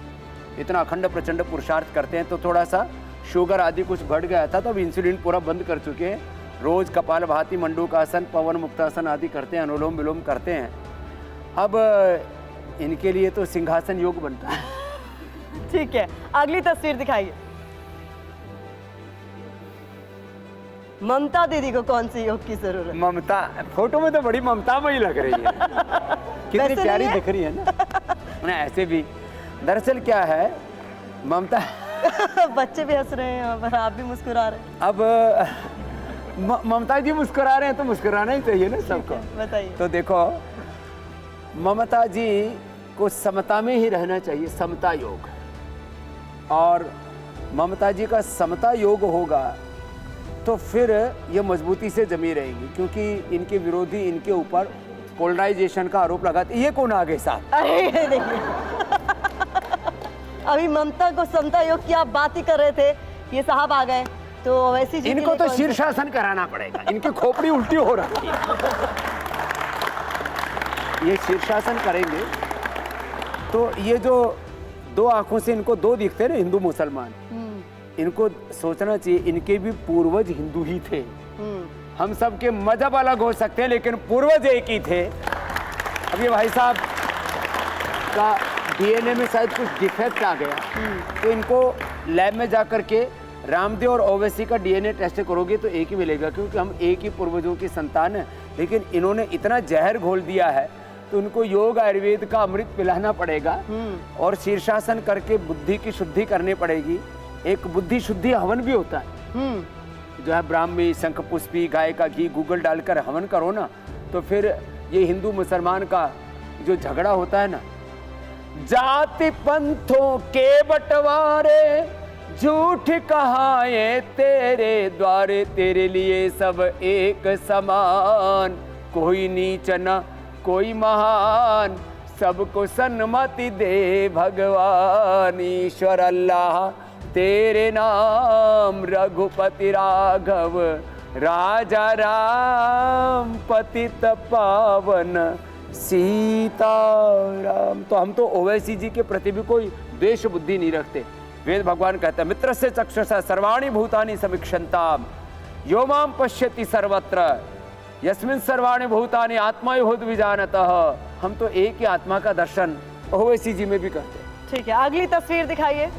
इतना अखंड प्रचंड पुरुषार्थ करते हैं तो थोड़ा सा शुगर आदि कुछ बढ़ गया था तो अब इंसुलिन पूरा बंद कर चुके हैं। रोज कपालभाति, मंडूकासन, पवन मुक्तासन आदि करते हैं, अनुलोम विलोम करते हैं। अब इनके लिए तो सिंहासन योग बनता है। ठीक है, अगली तस्वीर दिखाइए। ममता दीदी को कौन से योग की जरूरत? ममता फोटो में तो बड़ी ममतामयी लग रही है, कितनी प्यारी दिख रही है ना। ऐसे भी दरअसल क्या है, ममता बच्चे भी हंस रहे हैं और आप भी मुस्कुरा रहे हैं। अब ममता जी मुस्कुरा रहे हैं तो मुस्कुराना ही चाहिए ना सबको। बताइए। तो देखो, ममता जी को समता में ही रहना चाहिए, समता योग। और ममता जी का समता योग होगा तो फिर ये मजबूती से जमी रहेंगी, क्योंकि इनके विरोधी इनके ऊपर पोलराइजेशन का आरोप लगाते। ये कौन आ गए साहब? अरे देखिए, अभी ममता को समता योग की आप बात ही कर रहे थे, ये साहब आ गए। तो वैसी जी इनको तो शीर्षासन कराना पड़ेगा, इनकी खोपड़ी उल्टी हो रही है। ये शीर्षासन करेंगे तो ये जो दो आंखों से इनको दो दिखते हैं ना, हिंदू मुसलमान, इनको सोचना चाहिए इनके भी पूर्वज हिंदू ही थे। हम सब के मजहब अलग हो सकते हैं लेकिन पूर्वज एक ही थे। अब ये भाई साहब का डीएनए में शायद कुछ डिफेक्ट आ गया तो इनको लैब में जा करके रामदेव और ओवैसी का डीएनए टेस्ट करोगे तो एक ही मिलेगा, क्योंकि हम एक ही पूर्वजों की संतान हैं। लेकिन इन्होंने इतना जहर घोल दिया है तो उनको योग आयुर्वेद का अमृत पिलाना पड़ेगा और शीर्षासन करके बुद्धि की शुद्धि करनी पड़ेगी। एक बुद्धि शुद्धि हवन भी होता है, जो है ब्राह्मी, शंख पुष्पी, गाय का घी, गूगल डालकर हवन करो ना, तो फिर ये हिंदू मुसलमान का जो झगड़ा होता है ना, जाति पंथों के बंटवारे, झूठ कहाए तेरे द्वारे, तेरे लिए सब एक समान, कोई नीच न कोई महान, सबको सन्मति दे भगवान। ईश्वर अल्लाह तेरे नाम, रघुपति राघव राजा राम, पतित पावन सीताराम। तो हम तो ओवैसी जी के प्रति भी कोई द्वेष बुद्धि नहीं रखते। वेद भगवान कहते हैं, मित्र से चक्षुषा सर्वाणि भूतानि समीक्षन्ताम, यो माम पश्यति सर्वत्र, यस्मिन् सर्वाणि भूतानि आत्मैव विजानतः। हम तो एक ही आत्मा का दर्शन ओवैसी जी में भी करते हैं। ठीक है, अगली तस्वीर दिखाइए।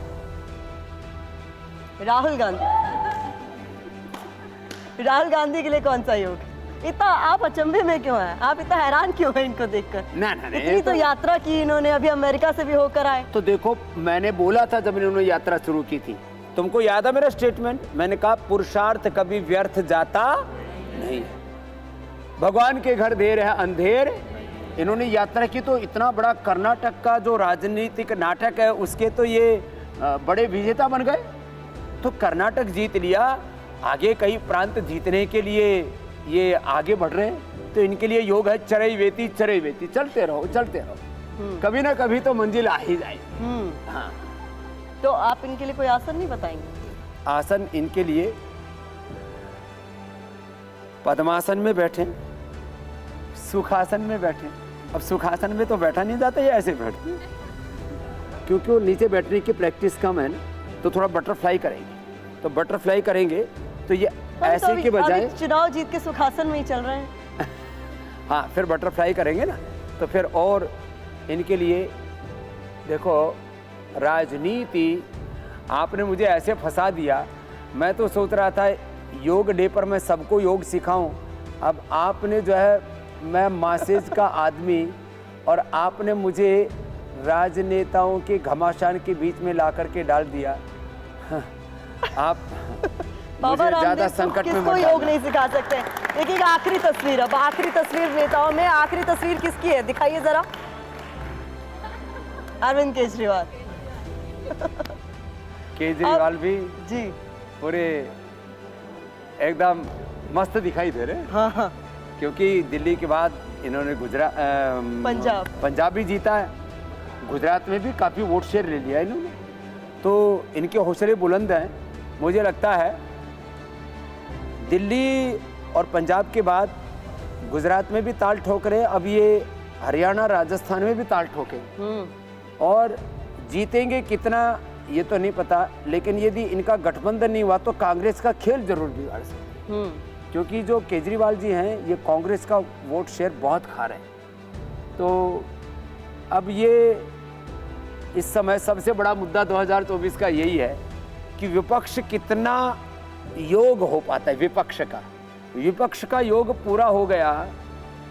राहुल गांधी के लिए कौन सा योग? इतना आप अचंभे में क्यों हैं? आप इतना हैरान क्यों हैं इनको देखकर? ना इतनी तो यात्रा की इन्होंने, अभी अमेरिका से भी होकर आए। तो देखो, मैंने बोला था जब इन्होंने यात्रा शुरू की थी, तुमको याद है मेरा स्टेटमेंट? मैंने कहा पुरुषार्थ कभी व्यर्थ जाता नहीं। भगवान के घर देर है अंधेर इन्होंने यात्रा की तो इतना बड़ा कर्नाटक का जो राजनीतिक नाटक है उसके तो ये बड़े विजेता बन गए। तो कर्नाटक जीत लिया, आगे कई प्रांत जीतने के लिए ये आगे बढ़ रहे हैं। तो इनके लिए योग है चरैवेति चरैवेति, चलते रहो चलते रहो, कभी ना कभी तो मंजिल आ ही जाएगी। हाँ। तो आप इनके लिए कोई आसन नहीं बताएंगे? आसन इनके लिए पद्मासन में बैठे, सुखासन में बैठे। अब सुखासन में तो बैठा नहीं जाता, ये ऐसे बैठते हैं। क्योंकि वो नीचे बैठने की प्रैक्टिस कम है ना, तो थोड़ा बटरफ्लाई करेंगे। तो बटरफ्लाई करेंगे तो ये ऐसे के बजाय चुनाव जीत के सुखासन में ही चल रहे हैं। हाँ, फिर बटरफ्लाई करेंगे ना तो फिर और इनके लिए देखो राजनीति आपने मुझे ऐसे फंसा दिया। मैं तो सोच रहा था योग डे पर मैं सबको योग सिखाऊं। अब आपने जो है, मैं मासेज का आदमी और आपने मुझे राजनेताओं के घमासान के बीच में ला करके डाल दिया। आप बाबा मुझे ज्यादा रामदेव संकट में किसको मत योग डालना। नहीं सिखा सकते। देखिए आखिरी तस्वीर, अब आखिरी तस्वीर नेताओं में आखिरी तस्वीर किसकी है, दिखाइए जरा। अरविंद केजरीवाल। केजरीवाल भी जी पूरे एकदम मस्त दिखाई दे रहे हैं। हाँ हाँ, क्योंकि दिल्ली के बाद इन्होंने पंजाब भी जीता है, गुजरात में भी काफ़ी वोट शेयर ले लिया इन्होंने। तो इनके हौसले बुलंद हैं। मुझे लगता है दिल्ली और पंजाब के बाद गुजरात में भी ताल ठोक रहे, अब ये हरियाणा राजस्थान में भी ताल ठोके। और जीतेंगे कितना ये तो नहीं पता, लेकिन यदि इनका गठबंधन नहीं हुआ तो कांग्रेस का खेल जरूर बिगाड़ सकते हैं। क्योंकि जो केजरीवाल जी हैं ये कांग्रेस का वोट शेयर बहुत खा रहे हैं। तो अब ये इस समय सबसे बड़ा मुद्दा 2024 का यही है कि विपक्ष कितना योग हो पाता है। विपक्ष का योग पूरा हो गया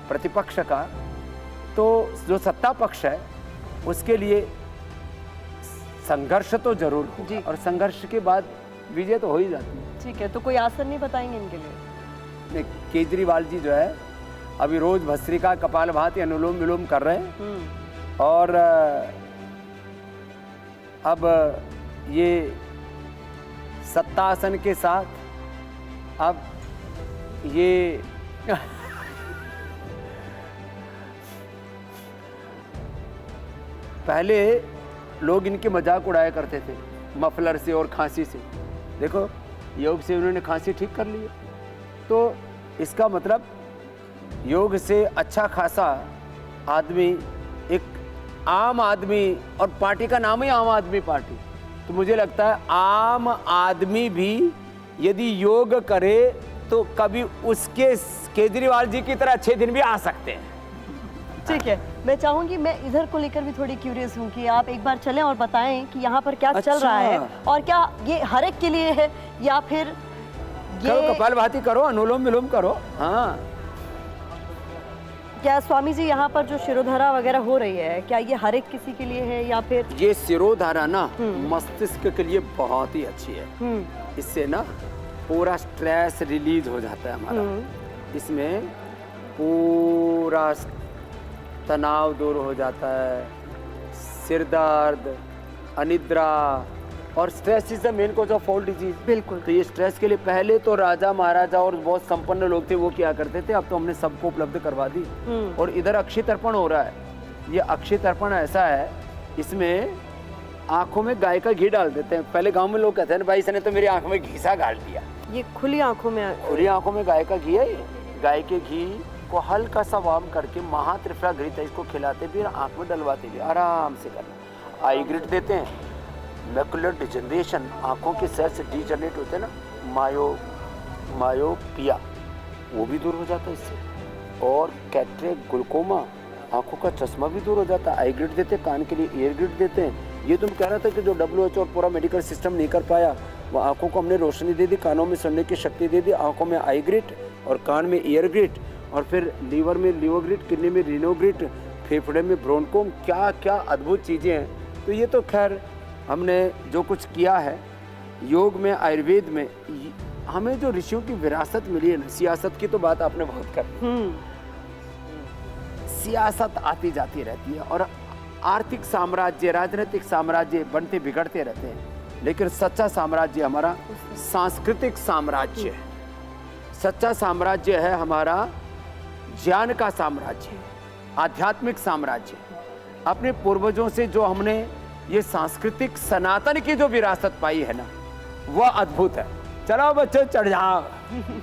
प्रतिपक्ष का, तो जो सत्ता पक्ष है उसके लिए संघर्ष तो जरूर होगा और संघर्ष के बाद विजय तो हो ही जाती है। ठीक है, तो कोई आसन नहीं बताएंगे इनके लिए? नहीं, केजरीवाल जी जो है अभी रोज भस्त्रिका कपालभाति अनुलोम विलोम कर रहे हैं। और अब ये सत्तासन के साथ अब ये पहले लोग इनके मजाक उड़ाया करते थे मफलर से और खांसी से। देखो योग से उन्होंने खांसी ठीक कर ली है। तो इसका मतलब योग से अच्छा खासा आदमी, एक आम आदमी, और पार्टी का नाम ही आम आदमी पार्टी, तो मुझे लगता है आम आदमी भी यदि योग करे तो कभी उसके केजरीवाल जी की तरह अच्छे दिन भी आ सकते हैं। ठीक है, मैं चाहूंगी, मैं इधर को लेकर भी थोड़ी क्यूरियस हूँ कि आप एक बार चलें और बताएं कि यहाँ पर क्या चल रहा है और क्या ये हर एक के लिए है या फिर ये कपालभाति करो, अनुलोम विलोम करो। हाँ, क्या स्वामी जी यहाँ पर जो शिरोधारा वगैरह हो रही है क्या ये हर एक किसी के लिए है या फिर? ये शिरोधारा ना मस्तिष्क के लिए बहुत ही अच्छी है। इससे ना पूरा स्ट्रेस रिलीज हो जाता है हमारा। इसमें पूरा तनाव दूर हो जाता है, सिर दर्द, अनिद्रा, और stress is the main cause of all disease. बिल्कुल। तो ये स्ट्रेस के लिए पहले तो राजा महाराजा और बहुत संपन्न लोग थे वो क्या करते थे, अब तो हमने सबको उपलब्ध करवा दी। और इधर अक्षय तर्पण हो रहा है। ये अक्षय तर्पण ऐसा है, इसमें आंखों में गाय का घी डाल देते हैं। पहले गांव में लोग कहते हैं भाई इसने तो मेरी आंख में घी सा डाल दिया। ये खुली आंखों में गाय का घी है। गाय के घी को हल्का सा वार्म करके महात्रिफला घृत इसको खिलाते भी, आंख में डलवाते भी, आराम से करना। आई ग्रिट देते हैं। मैकुलर डिजनरेशन, आंखों के सेल्स डिजनरेट होते हैं ना, मायोपिया, वो भी दूर हो जाता है इससे। और कैटरेक्ट, ग्लूकोमा, आंखों का चश्मा भी दूर हो जाता है। आई ग्रिड देते हैं, कान के लिए ईयर ग्रिड देते हैं। ये तुम कह रहा था कि जो WHO और पूरा मेडिकल सिस्टम नहीं कर पाया, वो आंखों को हमने रोशनी दे दी, कानों में सुनने की शक्ति दे दी, आंखों में आई ग्रिड और कान में ईयर ग्रिड, और फिर लीवर में लिवोग्रिड, किडनी में रिनोग्रिड, फेफड़े में ब्रोंकोम। क्या क्या अद्भुत चीज़ें हैं। तो ये तो खैर हमने जो कुछ किया है योग में, आयुर्वेद में, हमें जो ऋषियों की विरासत मिली है ना, सियासत की तो बात आपने बहुत कर, सियासत आती जाती रहती है और आर्थिक साम्राज्य, राजनीतिक साम्राज्य बनते बिगड़ते रहते हैं, लेकिन सच्चा साम्राज्य हमारा सांस्कृतिक साम्राज्य है। सच्चा साम्राज्य है हमारा ज्ञान का साम्राज्य, आध्यात्मिक साम्राज्य। अपने पूर्वजों से जो हमने ये सांस्कृतिक सनातन की जो विरासत पाई है ना, वह अद्भुत है। चलो बच्चे चढ़ जाओ।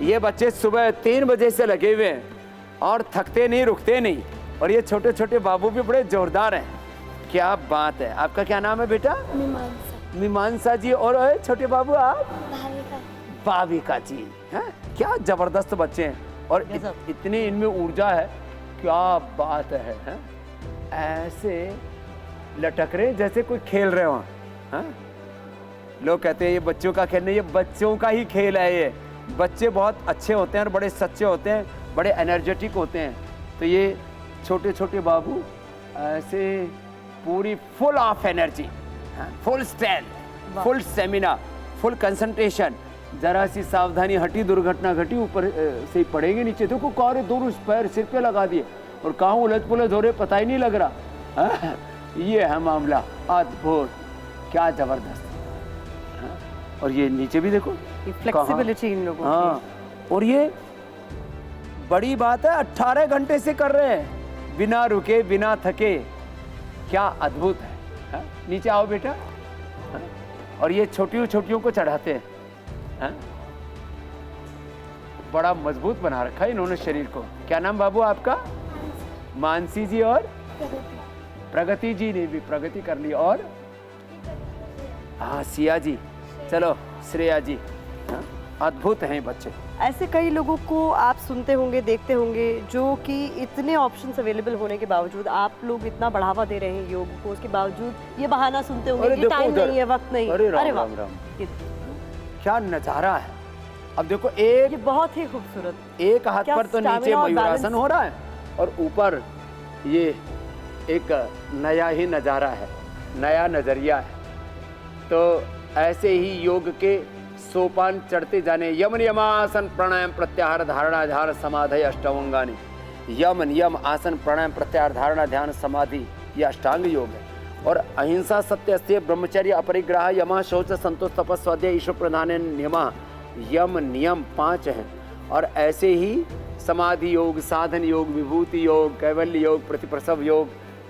ये बच्चे सुबह 3 बजे से लगे हुए हैं और थकते नहीं, रुकते नहीं। और ये छोटे छोटे बाबू भी बड़े जोरदार हैं। क्या बात है। आपका क्या नाम है बेटा? मीमांसा। मीमांसा जी। और छोटे बाबू आप? भाविका। भाविका जी। हैं? क्या जबरदस्त बच्चे हैं और इतनी इनमें ऊर्जा है। क्या बात है? ऐसे लटक रहे जैसे कोई खेल रहे हो। हैं? लोग कहते हैं ये बच्चों का खेल नहीं, ये बच्चों का ही खेल है। ये बच्चे बहुत अच्छे होते हैं और बड़े सच्चे होते हैं, बड़े एनर्जेटिक होते हैं। तो ये छोटे छोटे बाबू ऐसे पूरी full of energy, full strength, full stamina, full concentration. जरा सी सावधानी हटी, दुर्घटना घटी, ऊपर से ही पड़ेंगे नीचे। देखो कौरे दूर उस पैर सिर पे लगा दिए और कहाँ उलझ पुलझ हो रहे पता ही नहीं लग रहा। ये है मामला। अद्भुत, क्या जबरदस्त। और ये नीचे भी देखो, फ्लेक्सिबिलिटी इन लोगों की। हाँ, और ये बड़ी बात है, 18 घंटे से कर रहे हैं बिना रुके, बिना थके। क्या अद्भुत है, हाँ? नीचे आओ बेटा। हाँ? और ये छोटियों छोटियों को चढ़ाते हैं। हाँ? बड़ा मजबूत बना रखा है इन्होंने शरीर को। क्या नाम बाबू आपका? मानसी जी। और प्रगति जी ने भी प्रगति कर ली। और हाँ, सिया जी। चलो श्रेया जी। हाँ? अद्भुत हैं बच्चे। ऐसे कई लोगों को आप सुनते होंगे, देखते होंगे, जो कि इतने ऑप्शंस अवेलेबल होने के बावजूद, आप लोग इतना बढ़ावा दे रहे हैं योग को, उसके बावजूद ये बहाना सुनते होंगे कि टाइम नहीं है, वक्त नहीं। अरे राम, वाह, राम, राम। क्या नजारा है। अब देखो, एक ये बहुत ही खूबसूरत। एक हाथ क्या पर तो नीचे stamina और मयूरासन balance। हो रहा है और ऊपर ये एक नया ही नजारा है, नया नजरिया है। तो ऐसे ही योग के सोपान चढ़ते जाने। यम नियमासन प्राणायाम प्रत्याहार धारणा ध्यान समाधि अष्टांगानी। यम नियम आसन प्राणायाम प्रत्याहार धारणा ध्यान समाधि, ये अष्टांग योग है। और अहिंसा सत्य अस्तेय ब्रह्मचर्य अपरिग्रह यमा शौच संतोष तपस् स्वाध्याय ईश्वर प्रधान नियमा। यम नियम 5 हैं। और ऐसे ही समाधि योग, साधन योग, विभूति योग, कैवल्य योग, प्रतिप्रसव योग,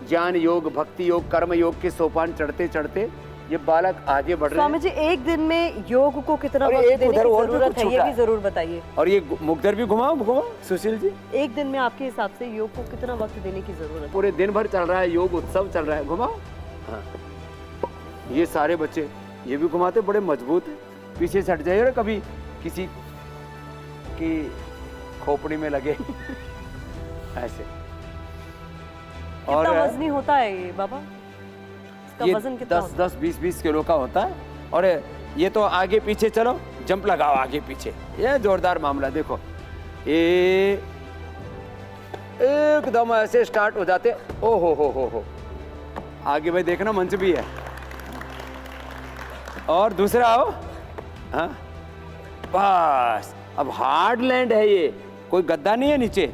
ज्ञान योग, भक्ति योग, कर्म योग के सोपान चढ़ते चढ़ते ये बालक आगे बढ़ रहे हैं। स्वामी जी, एक दिन में योग को कितना और वक्त एक देने उधर की और भी जरूरत कुछ है, ये छूटा भी है। जरूर बताइए। और ये मुकदर भी घुमाओ सुशील जी। एक दिन में आपके हिसाब से योग को कितना वक्त देने की जरूरत है? पूरे दिन भर चल रहा है, योग उत्सव चल रहा है। घुमाओ। हाँ, ये सारे बच्चे ये भी घुमाते, बड़े मजबूत है। पीछे से हट जाइए, कभी किसी की खोपड़ी में लगे ऐसे। और कितना वजनी होता है ये बाबा? इसका ये वजन कितना 10-20 किलो का होता है। और ये तो आगे पीछे चलो, जंप लगाओ आगे पीछे, ये जोरदार मामला। देखो ये एकदम ऐसे स्टार्ट हो जाते। ओ हो। आगे भाई देखना, मंच भी है। और दूसरा आओ। हाँ, बस अब हार्ड लैंड है ये, कोई गद्दा नहीं है नीचे।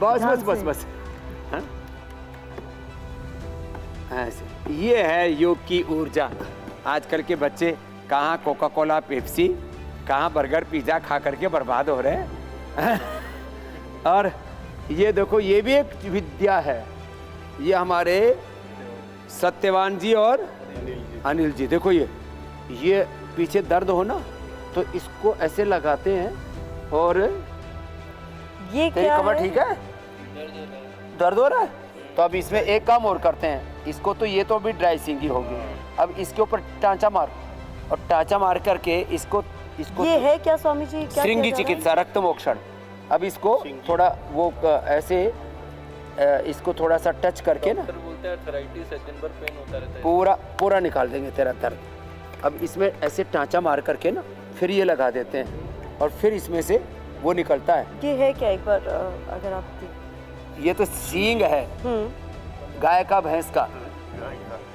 बस। हाँ? ऐसे ये है योग की ऊर्जा। आजकल के बच्चे कहाँ कोका कोला पेप्सी, कहाँ बर्गर पिज्जा खा करके बर्बाद हो रहे हैं। और ये देखो, ये भी एक विद्या है। ये हमारे सत्यवान जी और अनिल जी। देखो ये पीछे दर्द हो ना, तो इसको ऐसे लगाते हैं। और ये क्या कमर है? ठीक है? दर्द हो रहा है? तो अब इसमें एक काम और करते हैं। इसको तो ये तो अभी ड्राई सिंगी होगी। अब इसके ऊपर टांचा मार, और टांचा मार करके इसको ये है क्या स्वामी जी? क्या श्रृंगी किया जा रहा है? चिकित्सा, रक्त मोक्षण। अब इसको थोड़ा वो ऐसे इसको थोड़ा सा टच करके ना, बोलते हैं आर्थराइटिस है, दिन भर पेन होता रहता है। पूरा निकाल देंगे तेरा दर्द। अब इसमें ऐसे टांचा मार करके ना, फिर ये लगा देते हैं और फिर इसमें से वो निकलता है। ये है क्या, एक बार अगर आप ये तो सींग है, गाय का, भैंस का,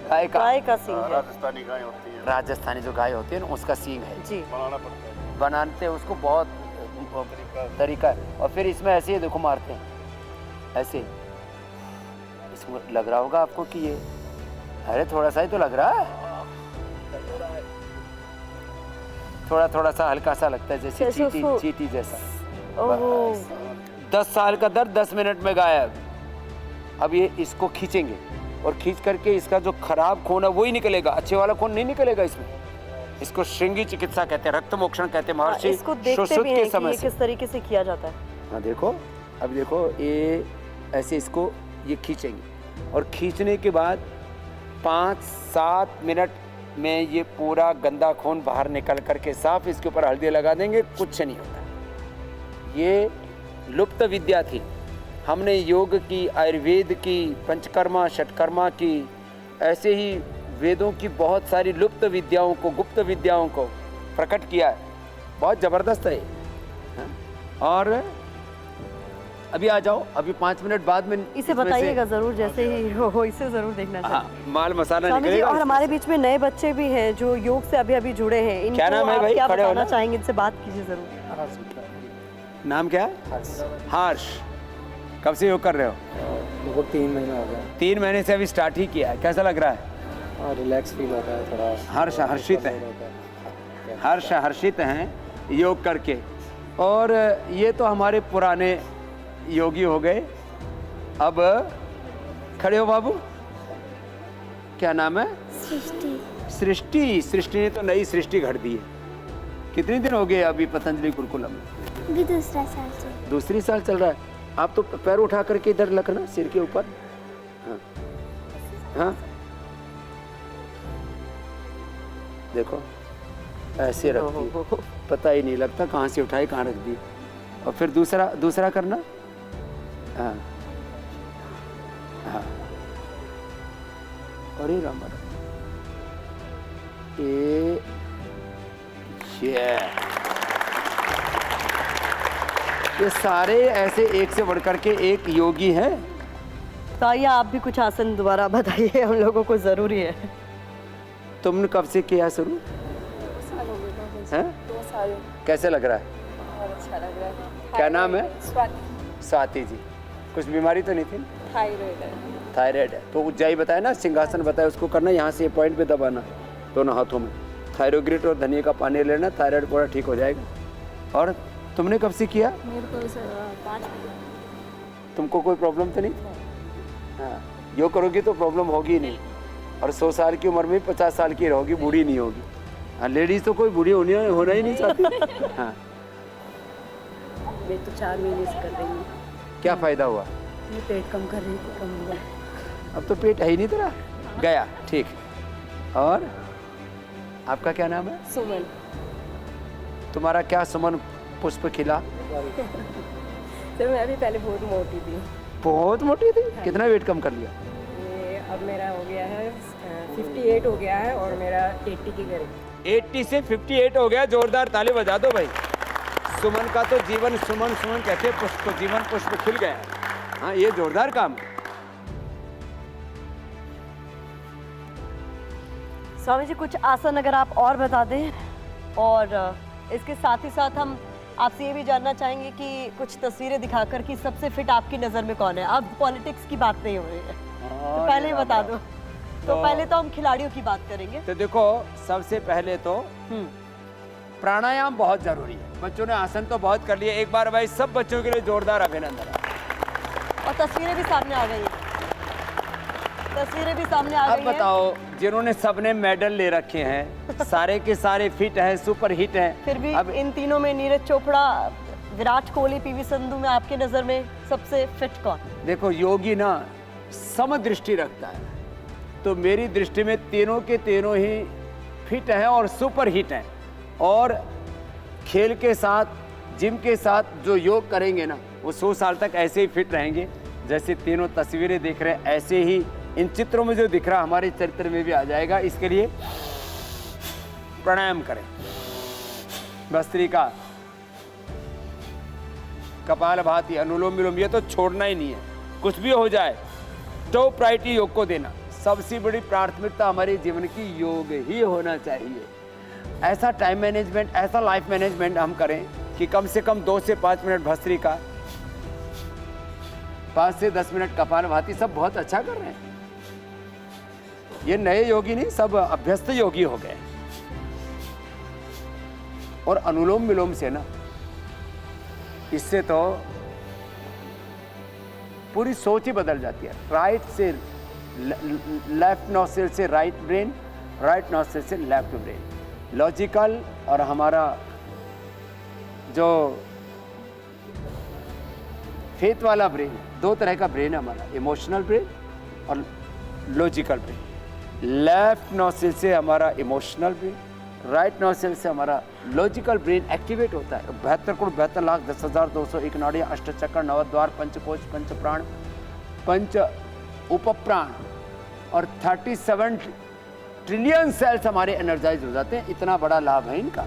गाय का सींग है। राजस्थानी गाय होती है, राजस्थानी जो गाय होती है ना, उसका सींग है। जी, बनाना पड़ता है। बनाते हैं उसको, बहुत तरीका है। और फिर इसमें ऐसे ही देखो मारते हैं। ऐसे इसको लग रहा होगा आपको कि ये, अरे थोड़ा सा ही तो लग रहा है, थोड़ा थोड़ा सा हल्का सा लगता है जैसे चींटी जैसा। बस 10 साल का दर्द 10 मिनट में गायब। अब ये इसको खींचेंगे और खींच करके इसका जो खराब खून है वही निकलेगा, अच्छे वाला खून नहीं निकलेगा इसमें। इसको श्रृंगी चिकित्सा कहते हैं, रक्त मोक्षण कहते हैं महर्षि इसको देखते सुश्रुत भी हैं के कि समय ये से। किस तरीके से किया जाता है। हाँ देखो, अब देखो ये ऐसे इसको ये खींचेंगे और खींचने के बाद 5-7 मिनट में ये पूरा गंदा खून बाहर निकल करके साफ, इसके ऊपर हल्दी लगा देंगे, कुछ नहीं होता। ये लुप्त विद्या थी, हमने योग की, आयुर्वेद की, पंचकर्मा षटकर्मा की, ऐसे ही वेदों की बहुत सारी लुप्त विद्याओं को, गुप्त विद्याओं को प्रकट किया है। बहुत ज़बरदस्त है। और अभी आ जाओ, अभी 5 मिनट बाद में इसे बताइएगा जरूर, जैसे ही हो इसे जरूर देखना चाहिए। हाँ, माल मसाला स्वामी जी, निकलेगा। और हमारे बीच में नए बच्चे भी हैं जो योग से अभी अभी जुड़े हैं, इनको क्या नाम है आप भाई? क्या खड़े हो बताना ना। चाहेंगे? इनसे बात कीजिए जरूर। नाम क्या है? हर्ष। कब से योग कर रहे हो? मेरे को 3 महीना हो गया। 3 महीने से अभी स्टार्ट ही किया है, कैसा लग रहा है? रिलैक्स फील होता है थोड़ा। हर्षित है, हर्षित हैं योग करके। और ये तो हमारे पुराने योगी हो गए। अब खड़े हो बाबू, क्या नाम है? सृष्टि। सृष्टि ने तो नई सृष्टि घड़ दी है। कितने दिन हो गए अभी पतंजलि गुरुकुलम में? अभी दूसरा साल से। दूसरी साल चल रहा है। आप तो पैर उठा करके इधर रखना, सिर के ऊपर। हाँ हाँ, देखो ऐसे रखती, पता ही नहीं लगता कहाँ से उठाई कहाँ रख दी। और फिर दूसरा करना। हाँ हाँ, अरे राम ये सारे ऐसे एक से बढ़कर के एक योगी हैं। तो आइए आप भी कुछ आसन दोबारा बताइए, हम लोगों को जरूरी है। तुमने कब से किया शुरू? 2 साल हो गए। हैं? 2 साल। कैसे लग रहा है? बहुत अच्छा लग रहा है। क्या नाम है? स्वाति। स्वाति जी। कुछ बीमारी तो नहीं थी? थायराइड है। थायराइड है तो उज्जाई बताया ना, सिंहासन बताया, उसको करना, यहाँ से पॉइंट पे दबाना दोनों हाथों में। थायरोग्रिट और धनिया का पानी लेना, थायराइड पूरा ठीक हो जाएगा। और तुमने कब से किया? मेरे को 5 महीना। तुमको कोई प्रॉब्लम तो नहीं? हाँ, योग करोगी तो प्रॉब्लम होगी नहीं। और 100 साल की उम्र में 50 साल की रहोगी, बूढ़ी नहीं होगी। हाँ, लेडीज तो कोई बूढ़ी होना ही नहीं चाहती। हाँ, मैं तो 4 महीने से कर रही हूँ। क्या फायदा हुआ? मैं पेट कम कर रही थी, कम हुआ। अब तो पेट है ही नहीं तेरा, गया। ठीक। और आपका क्या नाम है? सुमन। तुम्हारा क्या सुमन पुष्प खिला? सर मैं अभी पहले बहुत मोटी थी। बहुत मोटी थी? कितना वेट कम कर लिया? ये अब मेरा हो गया है 58 हो गया है और मेरा 80 के करीब। 80 से 58 हो गया। जोरदार ताली बजा दो भाई। सुमन का तो जीवन, सुमन कहते हैं पुष्प, जीवन पुष्प खिल गया। हाँ, ये जोरदार काम। स्वामी जी, कुछ आसन अगर आप और बता दें। और इसके साथ ही साथ हम आपसे ये भी जानना चाहेंगे कि कुछ तस्वीरें दिखाकर कि सबसे फिट आपकी नज़र में कौन है। अब पॉलिटिक्स की बात नहीं हो रही है, तो पहले ही बता दो। तो पहले तो हम खिलाड़ियों की बात करेंगे। तो देखो, सबसे पहले तो प्राणायाम बहुत जरूरी है। बच्चों ने आसन तो बहुत कर लिए, एक बार भाई सब बच्चों के लिए जोरदार अभिनंदन। और तस्वीरें भी सामने आ गई हैं। तस्वीरें भी सामने आ गई अब हैं। बताओ, जिन्होंने सबने मेडल ले रखे हैं, सारे के सारे फिट हैं, सुपर हिट हैं। फिर भी अब इन तीनों में नीरज चोपड़ा, विराट कोहली, पीवी संधू में आपके नज़र में सबसे फिट कौन? देखो, योगी ना समदृष्टि रखता है, तो मेरी दृष्टि में तीनों के तीनों ही फिट हैं और सुपर हिट हैं। और खेल के साथ, जिम के साथ जो योग करेंगे ना, वो 100 साल तक ऐसे ही फिट रहेंगे। जैसे तीनों तस्वीरें दिख रहे हैं, ऐसे ही इन चित्रों में जो दिख रहा हमारे चरित्र में भी आ जाएगा। इसके लिए प्राणायाम करें। भस्त्रिका, कपालभाति, अनुलोम विलोम, ये तो छोड़ना ही नहीं है। कुछ भी हो जाए, टॉप प्रायोरिटी योग को देना। सबसे बड़ी प्राथमिकता हमारे जीवन की योग ही होना चाहिए। ऐसा टाइम मैनेजमेंट, ऐसा लाइफ मैनेजमेंट हम करें कि कम से कम 2 से 5 मिनट भस्त्रिका, 5 से 10 मिनट कपालभाति, सब बहुत अच्छा कर रहे हैं। ये नए योगी नहीं, सब अभ्यस्त योगी हो गए। और अनुलोम विलोम से ना, इससे तो पूरी सोच ही बदल जाती है। राइट से लेफ्ट नॉस्ट्रिल से राइट ब्रेन, राइट नॉस्ट्रिल से लेफ्ट ब्रेन, लॉजिकल। और हमारा जो फेथ वाला ब्रेन, दो तरह का ब्रेन है हमारा, इमोशनल ब्रेन और लॉजिकल ब्रेन। लेफ्ट नॉस्ट्रिल से हमारा इमोशनल ब्रेन, राइट नॉस्ट्रिल से हमारा लॉजिकल ब्रेन एक्टिवेट होता है। 72,72,10,201 नाड़ियाँ, अष्टचक्र, नवद्वार, पंचकोश, पंच प्राण, पंच उपप्राण और 37 ट्रिलियन सेल्स हमारे एनर्जाइज हो जाते हैं। इतना बड़ा लाभ है इनका।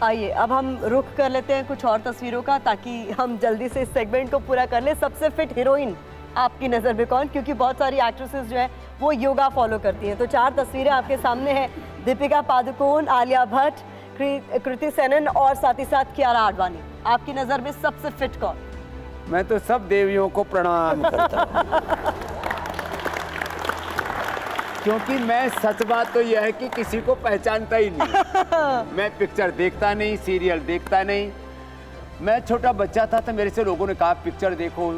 आइए अब हम रुख कर लेते हैं कुछ और तस्वीरों का, ताकि हम जल्दी से इस सेगमेंट को पूरा कर ले। सबसे फिट हीरोइन आपकी नज़र में कौन? क्योंकि बहुत सारी एक्ट्रेसेस जो है वो योगा फॉलो करती हैं। तो 4 तस्वीरें आपके सामने हैं। दीपिका पादुकोण, आलिया भट्ट, कृति सेनन और साथ ही साथ कियारा आडवाणी। आपकी नज़र में सबसे फिट कौन? मैं तो सब देवियों को प्रणाम करता हूँ। क्योंकि मैं, सच बात तो यह है कि किसी को पहचानता ही नहीं। मैं पिक्चर देखता नहीं, सीरियल देखता नहीं। मैं छोटा बच्चा था तो मेरे से लोगों ने कहा पिक्चर देखो,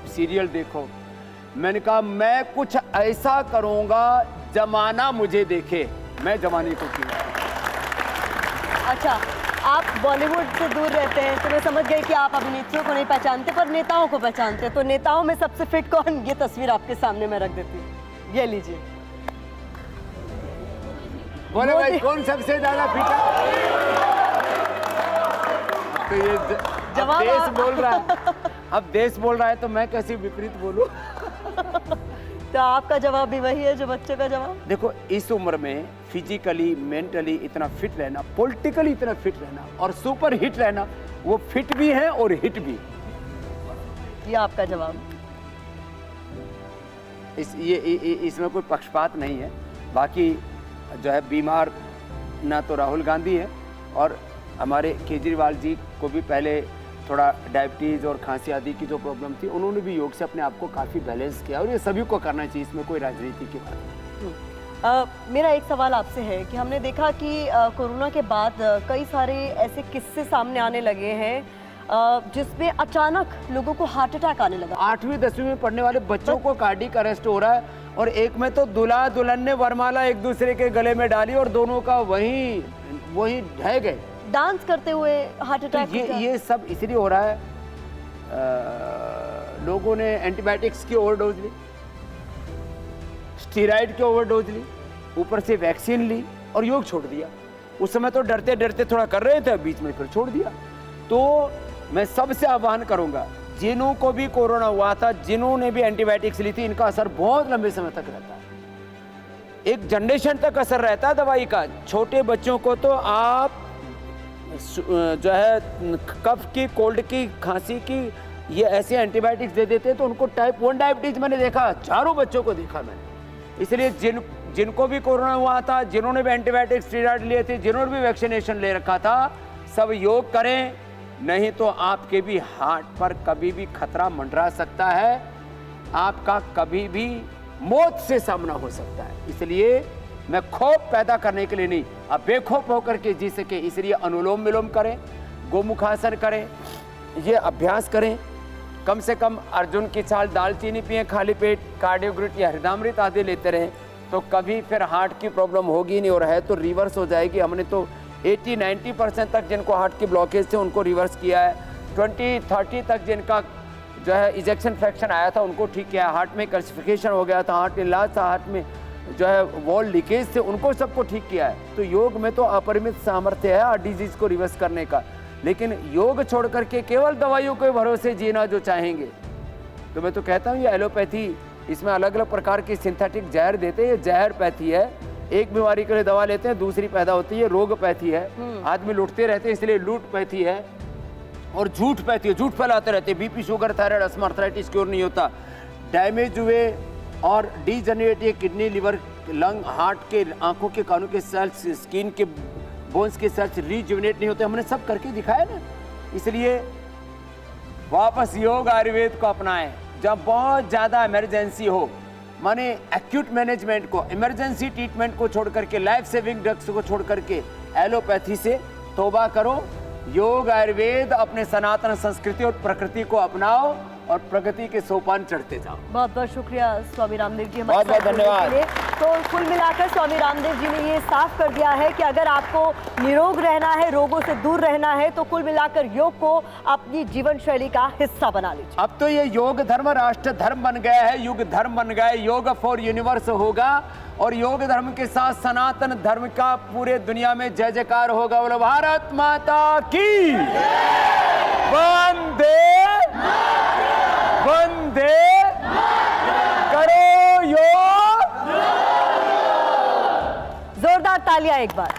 सीरियल देखो। मैंने कहा मैं कुछ ऐसा करूंगा जमाना मुझे देखे। मैं जमाने को क्यों? अच्छा, आप बॉलीवुड से दूर रहते हैं तो मैं समझ गई कि आप अभिनेत्रियों को नहीं पहचानते, पर नेताओं को पहचानते। तो नेताओं में सबसे फिट कौन? ये तस्वीर आपके सामने मैं रख देती हूँ, ये लीजिए। बोले भाई कौन सबसे ज्यादा फिट है? तो ये जवाब देश बोल रहा है। अब देश बोल रहा है तो मैं कैसे विपरीत बोलूं? तो आपका जवाब भी वही है जो बच्चे का जवाब? देखो, इस उम्र में फिजिकली, मेंटली इतना फिट रहना, पॉलिटिकली इतना फिट रहना और सुपर हिट रहना, वो फिट भी है और हिट भी। ये आपका जवाब? इसमें कोई पक्षपात नहीं है। बाकी जो है बीमार ना तो राहुल गांधी है, और हमारे केजरीवाल जी को भी पहले थोड़ा डायबिटीज़ और खांसी आदि की जो प्रॉब्लम थी, उन्होंने भी योग से अपने आप को काफ़ी बैलेंस किया, और ये सभी को करना चाहिए। इसमें कोई राजनीति की बात नहीं। मेरा एक सवाल आपसे है कि हमने देखा कि कोरोना के बाद कई सारे ऐसे किस्से सामने आने लगे हैं जिसमें अचानक लोगों को हार्ट अटैक आने लगा। 8वीं 10वीं में पढ़ने वाले बच्चों को कार्डियक अरेस्ट हो रहा है, और एक में तो दूल्हा दुल्हन ने वरमाला एक दूसरे के गले में डाली और दोनों का वही ढह गए डांस करते हुए हार्ट अटैक। तो ये सब इसलिए हो रहा है, लोगों ने एंटीबायोटिक्स की ओवरडोज ली, स्टीरॉइड की ओवरडोज ली, ऊपर से वैक्सीन ली और योग छोड़ दिया। उस समय तो डरते डरते थोड़ा कर रहे थे, बीच में फिर छोड़ दिया। तो मैं सबसे आह्वान करूंगा, जिन्हों को भी कोरोना हुआ था, जिन्होंने भी एंटीबायोटिक्स ली थी, इनका असर बहुत लंबे समय तक रहता है। एक जनरेशन तक असर रहता है दवाई का। छोटे बच्चों को तो आप जो है कफ की, कोल्ड की, खांसी की, ये ऐसे एंटीबायोटिक्स दे देते हैं तो उनको टाइप 1 डायबिटीज मैंने देखा, चारों बच्चों को देखा मैंने। इसलिए जिनको भी कोरोना हुआ था, जिन्होंने भी एंटीबायोटिक्स, स्टीरॉइड लिए थे, जिन्होंने भी वैक्सीनेशन ले रखा था, सब योग करें, नहीं तो आपके भी हार्ट पर कभी भी खतरा मंडरा सकता है। आपका कभी भी मौत से सामना हो सकता है। इसलिए मैं खौफ पैदा करने के लिए नहीं, आप बेखौफ होकर के जी सके, इसलिए अनुलोम विलोम करें, गोमुखासन करें, ये अभ्यास करें। कम से कम अर्जुन की छाल, दालचीनी पिए खाली पेट, कार्डियोग्रिट या हृदयामृत आदि लेते रहें, तो कभी फिर हार्ट की प्रॉब्लम होगी नहीं, और है तो रिवर्स हो जाएगी। हमने तो 80-90% तक जिनको हार्ट की ब्लॉकेज थे उनको रिवर्स किया है। 20-30 तक जिनका जो है इजेक्शन फ्रैक्शन आया था उनको ठीक किया है। हार्ट में कैल्सिफिकेशन हो गया था, हार्ट इलाज था, हार्ट में जो है वॉल लीकेज थे, उनको सबको ठीक किया है। तो योग में तो अपरिमित सामर्थ्य है हार्ट डिजीज को रिवर्स करने का। लेकिन योग छोड़ करके केवल दवाइयों के भरोसे जीना जो चाहेंगे, तो मैं तो कहता हूँ ये एलोपैथी, इसमें अलग अलग प्रकार की सिंथेटिक जहर देते हैं। ये जहरपैथी है, एक बीमारी के लिए दवा लेते हैं, दूसरी पैदा होती है, रोगपैथी है। आदमी लूटते रहते हैं इसलिए लूटपैथी है। और झूठ फैलाते रहते, BP sugar thyroid asthma arthritis cure नहीं होता, डैमेज हुए और डीजनरेट ये किडनी लिवर लंग हार्ट के आंखों के कानों के सेल्स स्किन के बोन्स के सेल्स रिजुविनेट नहीं होते, हमने सब करके दिखाया ना। इसलिए वापस योग आयुर्वेद को अपनाएं जब बहुत ज़्यादा इमरजेंसी हो, माने एक्यूट मैनेजमेंट को, इमरजेंसी ट्रीटमेंट को छोड़ करके, लाइफ सेविंग ड्रग्स को छोड़ करके एलोपैथी से तौबा करो। योग आयुर्वेद अपने सनातन संस्कृति और प्रकृति को अपनाओ और प्रगति के सोपान चढ़ते जाओ। बहुत बहुत शुक्रिया स्वामी रामदेव जी, बहुत बहुत धन्यवाद। तो कुल मिलाकर स्वामी रामदेव जी ने ये साफ कर दिया है कि अगर आपको निरोग रहना है, रोगों से दूर रहना है, तो कुल मिलाकर योग को अपनी जीवन शैली का हिस्सा बना लीजिए। अब तो ये योग धर्म राष्ट्र धर्म बन गया है, युग धर्म बन गया है, योग फॉर यूनिवर्स होगा और योग धर्म के साथ सनातन धर्म का पूरे दुनिया में जय जयकार होगा। बोलो भारत माता की वंदे वंदे, करो योग। जोरदार तालियां एक बार।